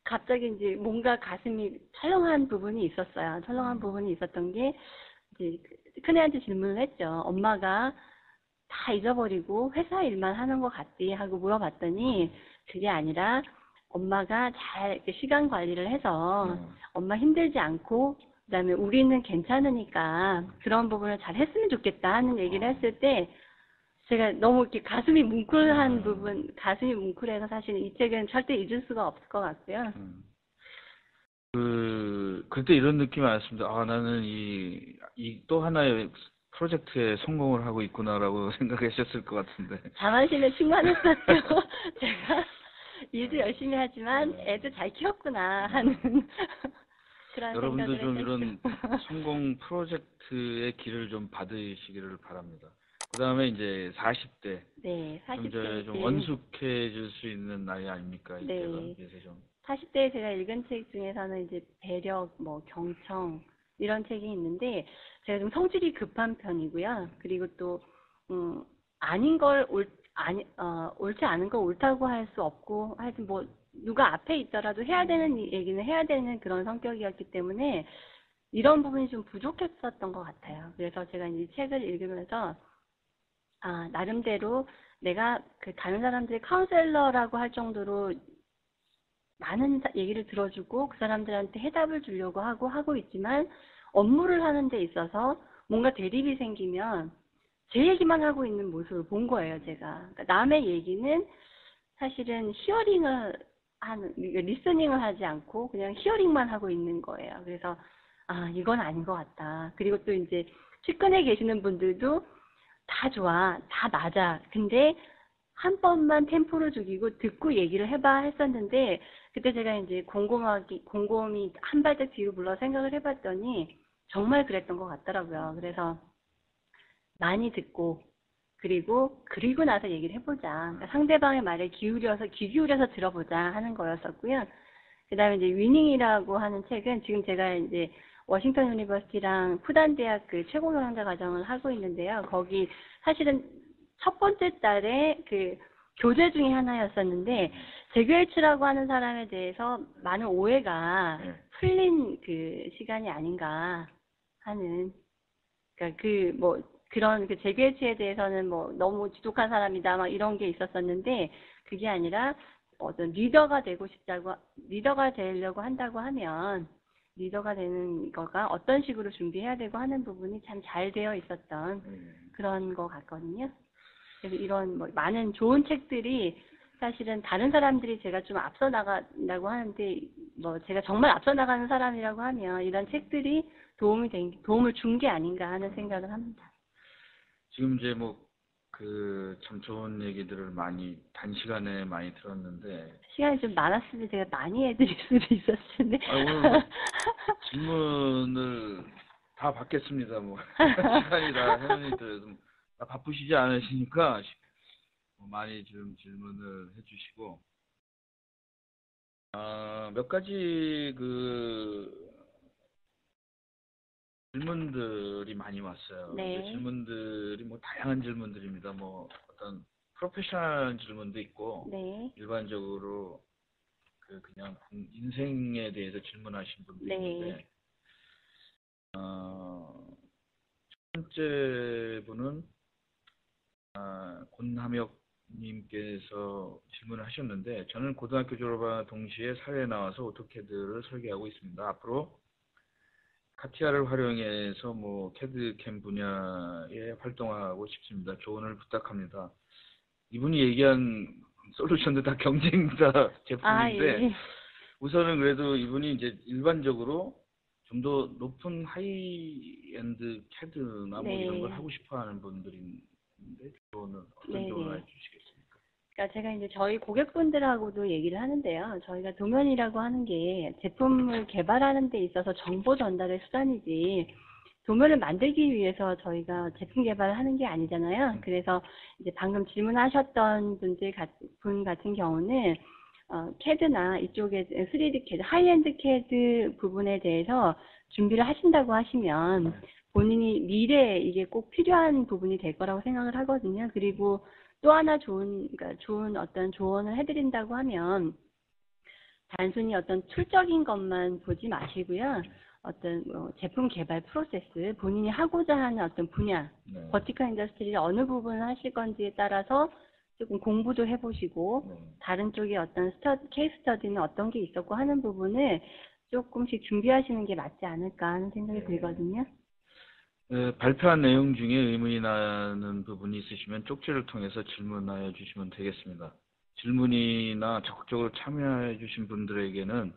갑자기 이제 뭔가 가슴이 철렁한 부분이 있었어요. 철렁한 부분이 있었던 게 이제 큰애한테 질문을 했죠. 엄마가 다 잊어버리고 회사 일만 하는 것 같지 하고 물어봤더니 그게 아니라 엄마가 잘 이렇게 시간 관리를 해서 엄마 힘들지 않고 그다음에 우리는 괜찮으니까 그런 부분을 잘 했으면 좋겠다 하는 얘기를 했을 때 제가 너무 이렇게 가슴이 뭉클한 부분, 가슴이 뭉클해서 사실 이 책은 절대 잊을 수가 없을 것 같고요. 그때 이런 느낌이 왔습니다. 아, 나는 이 또 하나의 프로젝트에 성공을 하고 있구나라고 생각하셨을 것 같은데. 자만심에 충만했었죠. 제가 일도 열심히 하지만 애도 잘 키웠구나 하는 그런 여러분도 생각을 좀 했었죠. 이런 성공 프로젝트의 길을 좀 받으시기를 바랍니다. 그 다음에 이제 40대. 네, 좀 이제 40대 좀 원숙해질 수 있는 나이 아닙니까? 네. 이때가. 그래서 좀. 40대에 제가 읽은 책 중에서는 이제 배력, 뭐 경청 이런 책이 있는데 제가 좀 성질이 급한 편이고요. 그리고 또 아닌 걸 옳지 않은 걸 옳다고 할 수 없고 하여튼 뭐 누가 앞에 있더라도 해야 되는 얘기는 해야 되는 그런 성격이었기 때문에 이런 부분이 좀 부족했었던 것 같아요. 그래서 제가 이 책을 읽으면서 나름대로 내가 그 다른 사람들의 카운셀러라고 할 정도로 많은 얘기를 들어주고 그 사람들한테 해답을 주려고 하고 있지만 업무를 하는 데 있어서 뭔가 대립이 생기면 제 얘기만 하고 있는 모습을 본 거예요, 제가. 그러니까 남의 얘기는 사실은 리스닝을 하지 않고 그냥 히어링만 하고 있는 거예요. 그래서 이건 아닌 것 같다. 그리고 또 이제 측근에 계시는 분들도 다 좋아, 다 맞아. 근데 한 번만 템포를 죽이고 듣고 얘기를 해봐 했었는데 그때 제가 이제 곰곰이 한 발짝 뒤로 물러 생각을 해봤더니 정말 그랬던 것 같더라고요. 그래서 많이 듣고 그리고 나서 얘기를 해보자. 그러니까 상대방의 말에 귀 기울여서 들어보자 하는 거였었고요. 그다음에 이제 위닝이라고 하는 책은 지금 제가 이제 워싱턴 유니버시티랑 푸단 대학 그 최고 교양자 과정을 하고 있는데요. 거기 사실은 첫 번째 달에 그 교재 중에 하나였었는데 제규엘츠라고 하는 사람에 대해서 많은 오해가 풀린 그 시간이 아닌가 하는 그러니까 그런 그 제규엘츠에 대해서는 뭐 너무 지독한 사람이다 막 이런 게 있었었는데 그게 아니라 어떤 리더가 되려고 한다고 하면 리더가 되는 거가 어떤 식으로 준비해야 되고 하는 부분이 참 잘 되어 있었던 그런 거 같거든요. 그래서 이런 많은 좋은 책들이 사실은 다른 사람들이 제가 좀 앞서 나간다고 하는데 제가 정말 앞서 나가는 사람이라고 하면 이런 책들이 도움을 준 게 아닌가 하는 생각을 합니다. 지금 이제 참 좋은 얘기들을 단시간에 많이 들었는데. 시간이 좀 많았으면 제가 많이 해드릴 수도 있었을 텐데. 오늘 질문을 다 받겠습니다. 시간이 다 회원이 들어서 바쁘시지 않으시니까 많이 좀 질문을 해주시고 몇 가지 질문들이 많이 왔어요. 네. 질문들이 다양한 질문들입니다. 어떤 프로페셔널 질문도 있고 네. 일반적으로 그냥 인생에 대해서 질문하신 분도 네. 있는데 첫 번째 분은 권함혁님께서 질문을 하셨는데 저는 고등학교 졸업과 동시에 사회에 나와서 오토캐드를 설계하고 있습니다. 앞으로 카티아를 활용해서 캐드 캠 분야에 활동하고 싶습니다. 조언을 부탁합니다. 이분이 얘기한 솔루션도 다 경쟁자 제품인데 예. 우선은 그래도 이분이 이제 일반적으로 좀 더 높은 하이엔드 캐드나 네. 이런 걸 하고 싶어 하는 분들인데 조언을 어떤 네. 조언을 해주시겠습니까? 그러니까 제가 이제 저희 고객분들하고도 얘기를 하는데요. 저희가 도면이라고 하는 게 제품을 개발하는 데 있어서 정보 전달의 수단이지, 도면을 만들기 위해서 저희가 제품 개발을 하는 게 아니잖아요. 그래서 이제 방금 질문하셨던 분 같은 경우는 CAD나 이쪽에 3D CAD, 하이엔드 CAD 부분에 대해서 준비를 하신다고 하시면 본인이 미래에 이게 꼭 필요한 부분이 될 거라고 생각을 하거든요. 그리고 또 하나 그러니까 좋은 어떤 조언을 해드린다고 하면 단순히 어떤 툴적인 것만 보지 마시고요. 어떤 제품 개발 프로세스, 본인이 하고자 하는 어떤 분야, 네. 버티컬 인더스트리를 어느 부분을 하실 건지에 따라서 조금 공부도 해보시고, 네. 다른 쪽에 어떤 케이스 스터디는 어떤 게 있었고 하는 부분을 조금씩 준비하시는 게 맞지 않을까 하는 생각이 네. 들거든요. 발표한 내용 중에 의문이 나는 부분이 있으시면 쪽지를 통해서 질문하여 주시면 되겠습니다. 질문이나 적극적으로 참여해 주신 분들에게는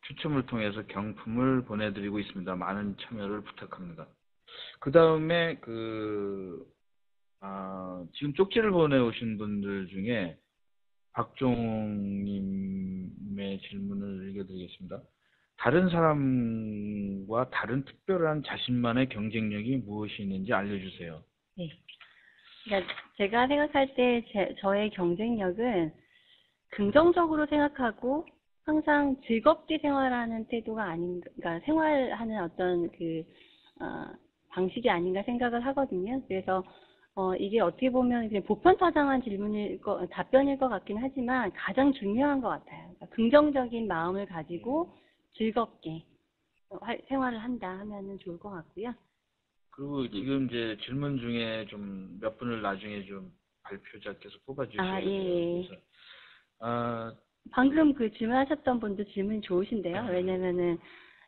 추첨을 통해서 경품을 보내드리고 있습니다. 많은 참여를 부탁합니다. 그 다음에 지금 쪽지를 보내오신 분들 중에 박종님의 질문을 읽어드리겠습니다. 다른 사람과 다른 특별한 자신만의 경쟁력이 무엇이 있는지 알려주세요. 네. 그러니까 제가 생각할 때 저의 경쟁력은 긍정적으로 생각하고 항상 즐겁게 생활하는 태도가 아닌가, 그러니까 생활하는 어떤 방식이 아닌가 생각을 하거든요. 그래서 이게 어떻게 보면 그냥 보편타당한 답변일 것 같긴 하지만 가장 중요한 것 같아요. 그러니까 긍정적인 마음을 가지고 즐겁게 생활을 한다 하면은 좋을 것 같고요. 그리고 지금 이제 질문 중에 좀 몇 분을 나중에 좀 발표자께서 뽑아주셔야 돼요. 예. 그래서, 방금 질문하셨던 분도 질문이 좋으신데요. 왜냐면은,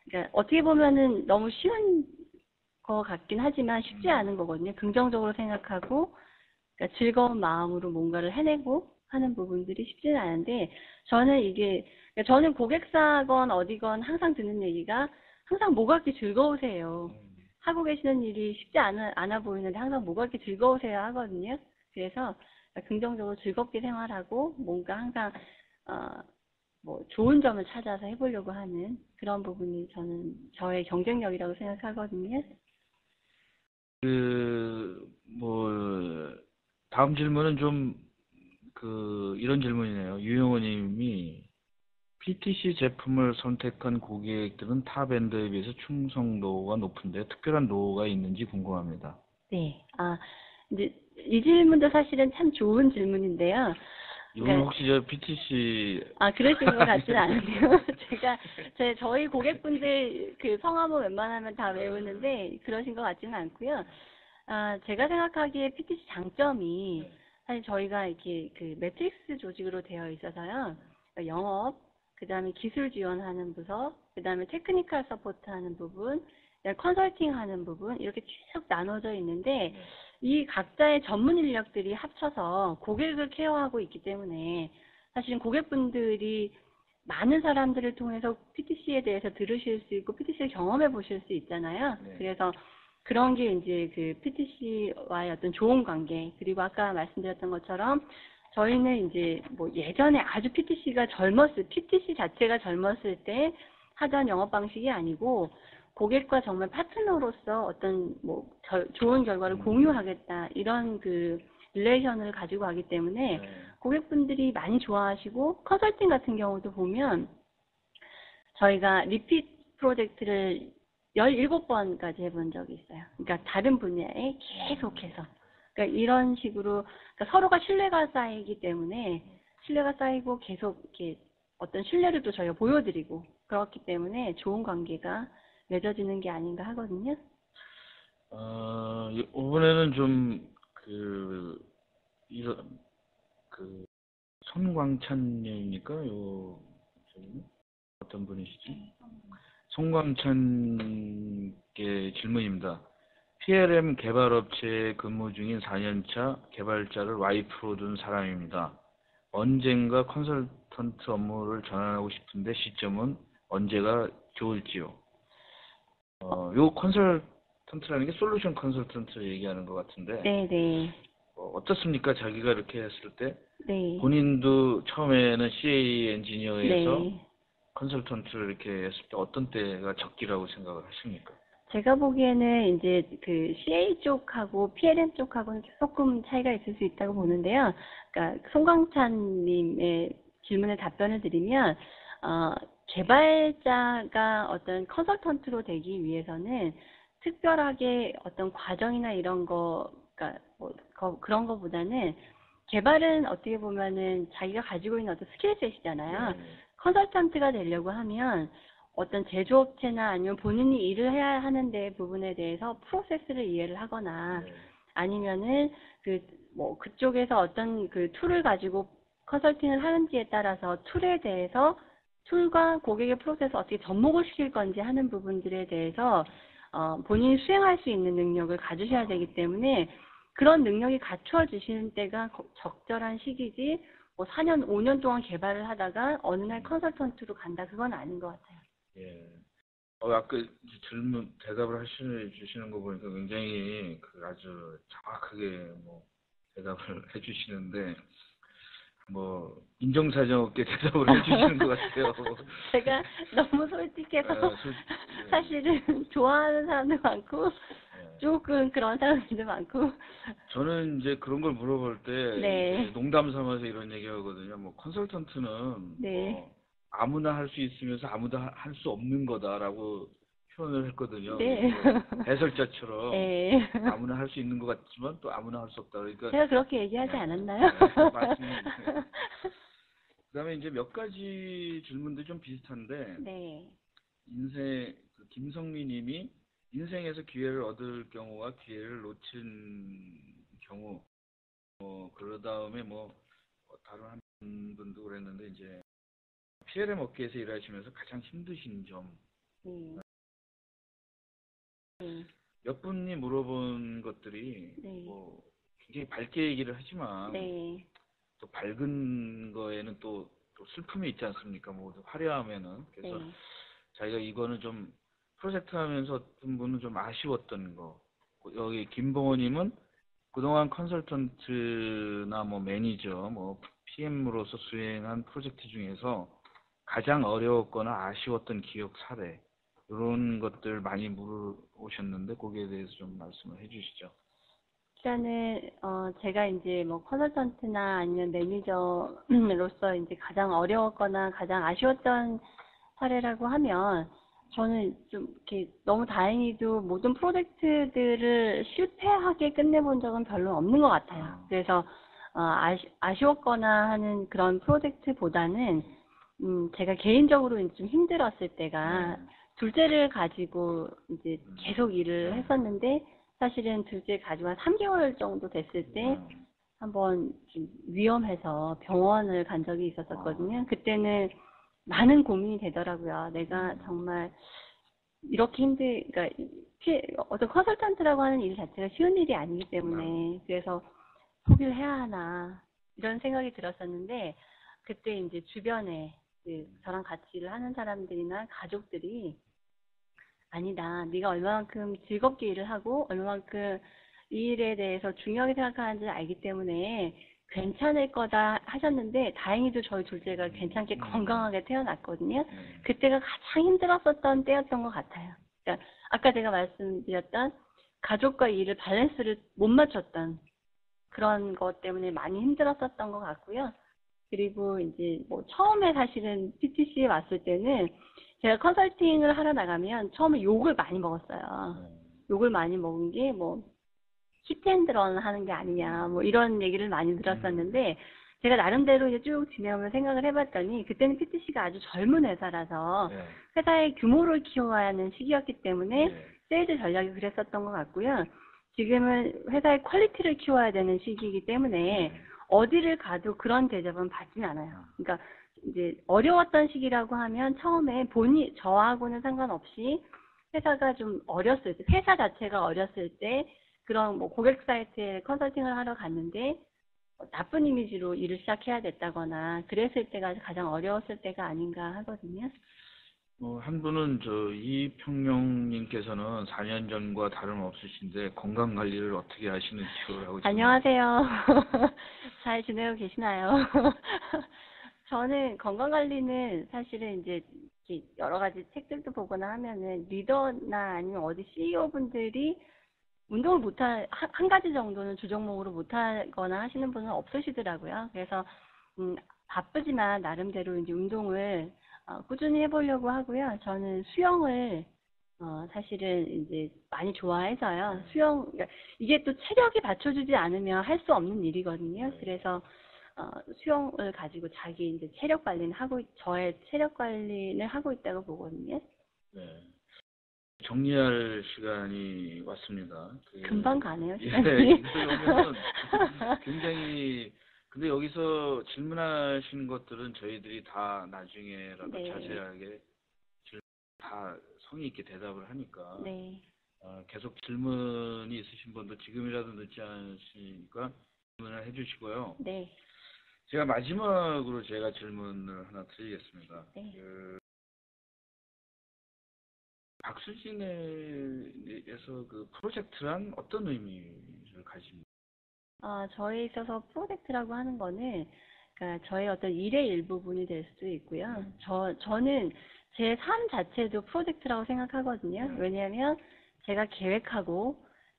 그러니까 어떻게 보면은 너무 쉬운 거 같긴 하지만 쉽지 않은 거거든요. 긍정적으로 생각하고, 그러니까 즐거운 마음으로 뭔가를 해내고 하는 부분들이 쉽지는 않은데, 그러니까 저는 고객사건 어디건 항상 듣는 얘기가 항상 뭐가 그렇게 즐거우세요. 하고 계시는 일이 쉽지 않아 보이는데 항상 뭐가 그렇게 즐거우세요 하거든요. 그래서 긍정적으로 즐겁게 생활하고 뭔가 항상 좋은 점을 찾아서 해보려고 하는 그런 부분이 저는 저의 경쟁력이라고 생각하거든요. 다음 질문은 좀 이런 질문이네요. 유영호님이 PTC 제품을 선택한 고객들은 타 벤더에 비해서 충성도가 높은데 특별한 노하우가 있는지 궁금합니다. 네. 이제 이 질문도 사실은 참 좋은 질문인데요. 이분 혹시 저 PTC 그러신 것 같지는 않은데요. 저희 고객분들 성함은 웬만하면 다 외우는데 그러신 것 같지는 않고요. 제가 생각하기에 PTC 장점이 사실 저희가 이렇게 매트릭스 조직으로 되어 있어서요. 그러니까 영업, 그 다음에 기술 지원하는 부서, 그 다음에 테크니컬 서포트 하는 부분, 컨설팅 하는 부분, 이렇게 쭉 나눠져 있는데, 이 각자의 전문 인력들이 합쳐서 고객을 케어하고 있기 때문에, 사실은 고객분들이 많은 사람들을 통해서 PTC에 대해서 들으실 수 있고, PTC를 경험해 보실 수 있잖아요. 네. 그래서 그런 게 이제 PTC와의 어떤 좋은 관계, 그리고 아까 말씀드렸던 것처럼, 저희는 이제 예전에 아주 PTC 자체가 젊었을 때 하던 영업 방식이 아니고 고객과 정말 파트너로서 어떤 좋은 결과를 공유하겠다 이런 릴레이션을 가지고 가기 때문에 네. 고객분들이 많이 좋아하시고 컨설팅 같은 경우도 보면 저희가 리핏 프로젝트를 17번까지 해본 적이 있어요. 그러니까 다른 분야에 계속해서. 그러니까 이런 식으로 서로가 신뢰가 쌓이기 때문에 신뢰가 쌓이고 계속 이렇게 어떤 신뢰를 또 저희가 보여드리고 그렇기 때문에 좋은 관계가 맺어지는 게 아닌가 하거든요. 이번에는 좀 손광찬님입니까? 어떤 분이시지? 손광찬께 질문입니다. PLM 개발업체에 근무 중인 4년차 개발자를 와이프로 둔 사람입니다. 언젠가 컨설턴트 업무를 전환하고 싶은데 시점은 언제가 좋을지요? 요 컨설턴트라는 게 솔루션 컨설턴트 얘기하는 것 같은데 네네. 어떻습니까? 자기가 이렇게 했을 때 네. 본인도 처음에는 CA 엔지니어에서 네. 컨설턴트를 이렇게 했을 때 어떤 때가 적기라고 생각을 하십니까? 제가 보기에는 이제 그 CA 쪽하고 PLM 쪽하고는 조금 차이가 있을 수 있다고 보는데요. 그러니까 송광찬님의 질문에 답변을 드리면, 개발자가 어떤 컨설턴트로 되기 위해서는 특별하게 어떤 과정이나 이런 거, 그러니까 뭐 그런 거보다는 개발은 어떻게 보면은 자기가 가지고 있는 어떤 스킬셋이잖아요. 컨설턴트가 되려고 하면 어떤 제조업체나 아니면 본인이 일을 해야 하는데 부분에 대해서 프로세스를 이해를 하거나 아니면은 그쪽에서 어떤 그 툴을 가지고 컨설팅을 하는지에 따라서 툴에 대해서 툴과 고객의 프로세스 어떻게 접목을 시킬 건지 하는 부분들에 대해서 본인이 수행할 수 있는 능력을 가지셔야 되기 때문에 그런 능력이 갖추어지시는 때가 적절한 시기지 뭐 4년, 5년 동안 개발을 하다가 어느 날 컨설턴트로 간다 그건 아닌 것 같아요. 예. 아까 질문 대답을 주시는 거 보니까 굉장히 아주 정확하게 뭐 대답을 해주시는데 뭐 인정사정 없게 대답을 해주시는 것 같아요. 제가 너무 솔직해서 사실은 좋아하는 사람도 많고 조금 그런 사람들도 많고. 저는 이제 그런 걸 물어볼 때 네. 이제 농담 삼아서 이런 얘기하거든요. 뭐 컨설턴트는 네. 뭐 아무나 할 수 있으면서 아무나 할 수 없는 거다라고 표현을 했거든요. 네. 해설자처럼 네. 아무나 할 수 있는 것 같지만 또 아무나 할 수 없다. 그러니까 제가 그렇게 얘기하지 않았나요? 맞습니다. 그다음에 이제 몇 가지 질문도 좀 비슷한데 네. 김성미님이 인생에서 기회를 얻을 경우와 기회를 놓친 경우, 그 다음에 다른 한 분도 그랬는데 이제 PLM 업계에서 일하시면서 가장 힘드신 점. 네. 몇 분이 물어본 것들이 네. 굉장히 밝게 얘기를 하지만 네. 또 밝은 거에는 또 슬픔이 있지 않습니까? 모두 화려하면은. 그래서 네. 자기가 이거는 좀 프로젝트 하면서 어떤 분은 좀 아쉬웠던 거. 여기 김봉호님은 그동안 컨설턴트나 매니저, PM으로서 수행한 프로젝트 중에서 가장 어려웠거나 아쉬웠던 기억 사례. 이런 것들 많이 물어오셨는데 거기에 대해서 좀 말씀을 해주시죠. 일단은 제가 이제 뭐 컨설턴트나 아니면 매니저로서 이제 가장 어려웠거나 가장 아쉬웠던 사례라고 하면 저는 좀 이렇게 너무 다행히도 모든 프로젝트들을 실패하게 끝내본 적은 별로 없는 것 같아요. 그래서 아쉬웠거나 하는 그런 프로젝트보다는 제가 개인적으로 좀 힘들었을 때가 둘째를 가지고 이제 계속 일을 했었는데 사실은 둘째 가지고 한 3개월 정도 됐을 때 한번 좀 위험해서 병원을 간 적이 있었거든요. 그때는 많은 고민이 되더라고요. 내가 정말 이렇게 그러니까 어떤 컨설턴트라고 하는 일 자체가 쉬운 일이 아니기 때문에 그래서 포기를 해야 하나 이런 생각이 들었었는데 그때 이제 주변에 저랑 같이 일을 하는 사람들이나 가족들이 아니다. 네가 얼마만큼 즐겁게 일을 하고 얼마만큼 이 일에 대해서 중요하게 생각하는지 알기 때문에 괜찮을 거다 하셨는데 다행히도 저희 둘째가 괜찮게 건강하게 태어났거든요. 그때가 가장 힘들었었던 때였던 것 같아요. 그러니까 아까 제가 말씀드렸던 가족과 일을 밸런스를 못 맞췄던 그런 것 때문에 많이 힘들었었던 것 같고요. 그리고 이제 처음에 사실은 PTC에 왔을 때는 제가 컨설팅을 하러 나가면 처음에 욕을 많이 먹었어요. 욕을 많이 먹은 게 힙핸드런 하는 게 아니냐 이런 얘기를 많이 들었었는데 제가 나름대로 이제 쭉 지내오면서 생각을 해봤더니 그때는 PTC가 아주 젊은 회사라서 회사의 규모를 키워야 하는 시기였기 때문에 세일즈 전략이 그랬었던 것 같고요. 지금은 회사의 퀄리티를 키워야 되는 시기이기 때문에 어디를 가도 그런 대접은 받지는 않아요. 그러니까 이제 어려웠던 시기라고 하면 처음에 저하고는 상관없이 회사가 좀 어렸을 때, 회사 자체가 어렸을 때 그런 고객 사이트에 컨설팅을 하러 갔는데 나쁜 이미지로 일을 시작해야 됐다거나 그랬을 때가 가장 어려웠을 때가 아닌가 하거든요. 한 분은 이평용님께서는 4년 전과 다름없으신데 건강 관리를 어떻게 하시는지요? 라고 안녕하세요. 잘 지내고 계시나요? 저는 건강 관리는 사실은 이제 이렇게 여러 가지 책들도 보거나 하면은 리더나 아니면 어디 CEO 분들이 운동을 한 가지 정도는 주종목으로 못하거나 하시는 분은 없으시더라고요. 그래서, 바쁘지만 나름대로 이제 운동을 꾸준히 해보려고 하고요. 저는 수영을, 사실은 이제 많이 좋아해서요. 그러니까 이게 또 체력이 받쳐주지 않으면 할 수 없는 일이거든요. 그래서, 수영을 가지고 자기 이제 저의 체력 관리를 하고 있다고 보거든요. 네. 정리할 시간이 왔습니다. 금방 가네요, 예, 시간이. 이러면은 굉장히, 근데 여기서 질문하시는 것들은 저희들이 다 나중에라도 네. 자세하게 다 성의 있게 대답을 하니까, 네. 계속 질문이 있으신 분도 지금이라도 늦지 않으시니까 질문을 해주시고요. 네. 제가 마지막으로 제가 질문을 하나 드리겠습니다. 네. 박수진에서 그 프로젝트란 어떤 의미를 가집니까? 저에 있어서 프로젝트라고 하는 거는, 그러니까 저의 어떤 일의 일부분이 될 수도 있고요. 저는 제 삶 자체도 프로젝트라고 생각하거든요. 왜냐하면 제가 계획하고,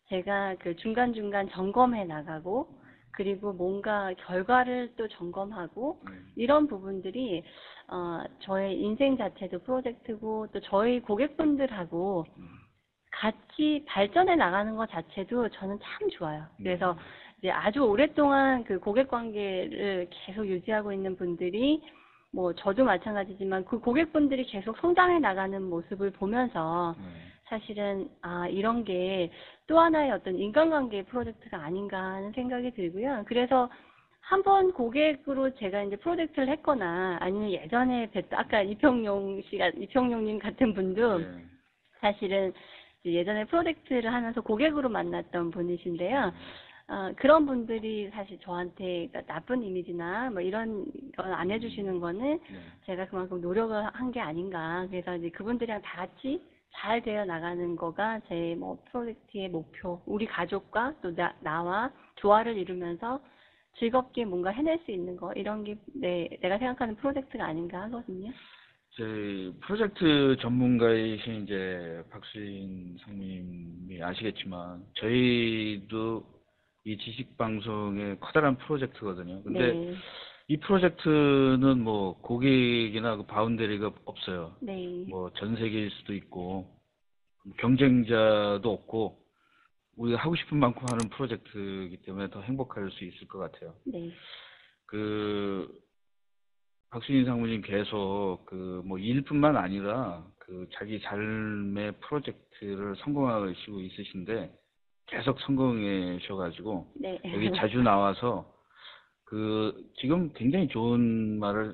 제가 그 중간중간 점검해 나가고, 그리고 뭔가 결과를 또 점검하고, 이런 부분들이, 저의 인생 자체도 프로젝트고, 또 저희 고객분들하고 같이 발전해 나가는 것 자체도 저는 참 좋아요. 그래서 이제 아주 오랫동안 그 고객 관계를 계속 유지하고 있는 분들이, 뭐 저도 마찬가지지만 그 고객분들이 계속 성장해 나가는 모습을 보면서 사실은 이런 게 또 하나의 어떤 인간관계 프로젝트가 아닌가 하는 생각이 들고요. 그래서 한번 고객으로 제가 이제 프로젝트를 했거나 아니면 예전에 아까 이평용님 같은 분도 사실은 예전에 프로젝트를 하면서 고객으로 만났던 분이신데요. 그런 분들이 사실 저한테 그러니까 나쁜 이미지나 뭐 이런 걸 안 해주시는 거는 제가 그만큼 노력을 한 게 아닌가. 그래서 이제 그분들이랑 다 같이 잘 되어 나가는 거가 제 뭐 프로젝트의 목표. 우리 가족과 또 나와 조화를 이루면서 즐겁게 뭔가 해낼 수 있는 거. 이런 게 내가 생각하는 프로젝트가 아닌가 하거든요. 제 프로젝트 전문가이신 이제 박수인 상무님이 아시겠지만 저희도 이 지식방송의 커다란 프로젝트거든요. 근데 네. 이 프로젝트는 뭐 고객이나 그 바운더리가 없어요. 네. 뭐 전 세계일 수도 있고 경쟁자도 없고 우리가 하고 싶은 만큼 하는 프로젝트이기 때문에 더 행복할 수 있을 것 같아요. 네. 박수인 상무님 계속 뭐 일뿐만 아니라 자기 삶의 프로젝트를 성공하시고 있으신데 계속 성공하셔가지고 네. 여기 자주 나와서 지금 굉장히 좋은 말을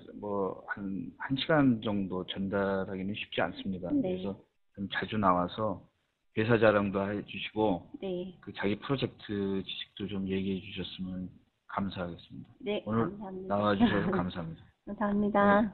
한 시간 정도 전달하기는 쉽지 않습니다. 네. 그래서 좀 자주 나와서 회사 자랑도 해주시고 네. 자기 프로젝트 지식도 좀 얘기해 주셨으면 감사하겠습니다. 네, 오늘 감사합니다. 나와주셔서 감사합니다. 감사합니다. 네.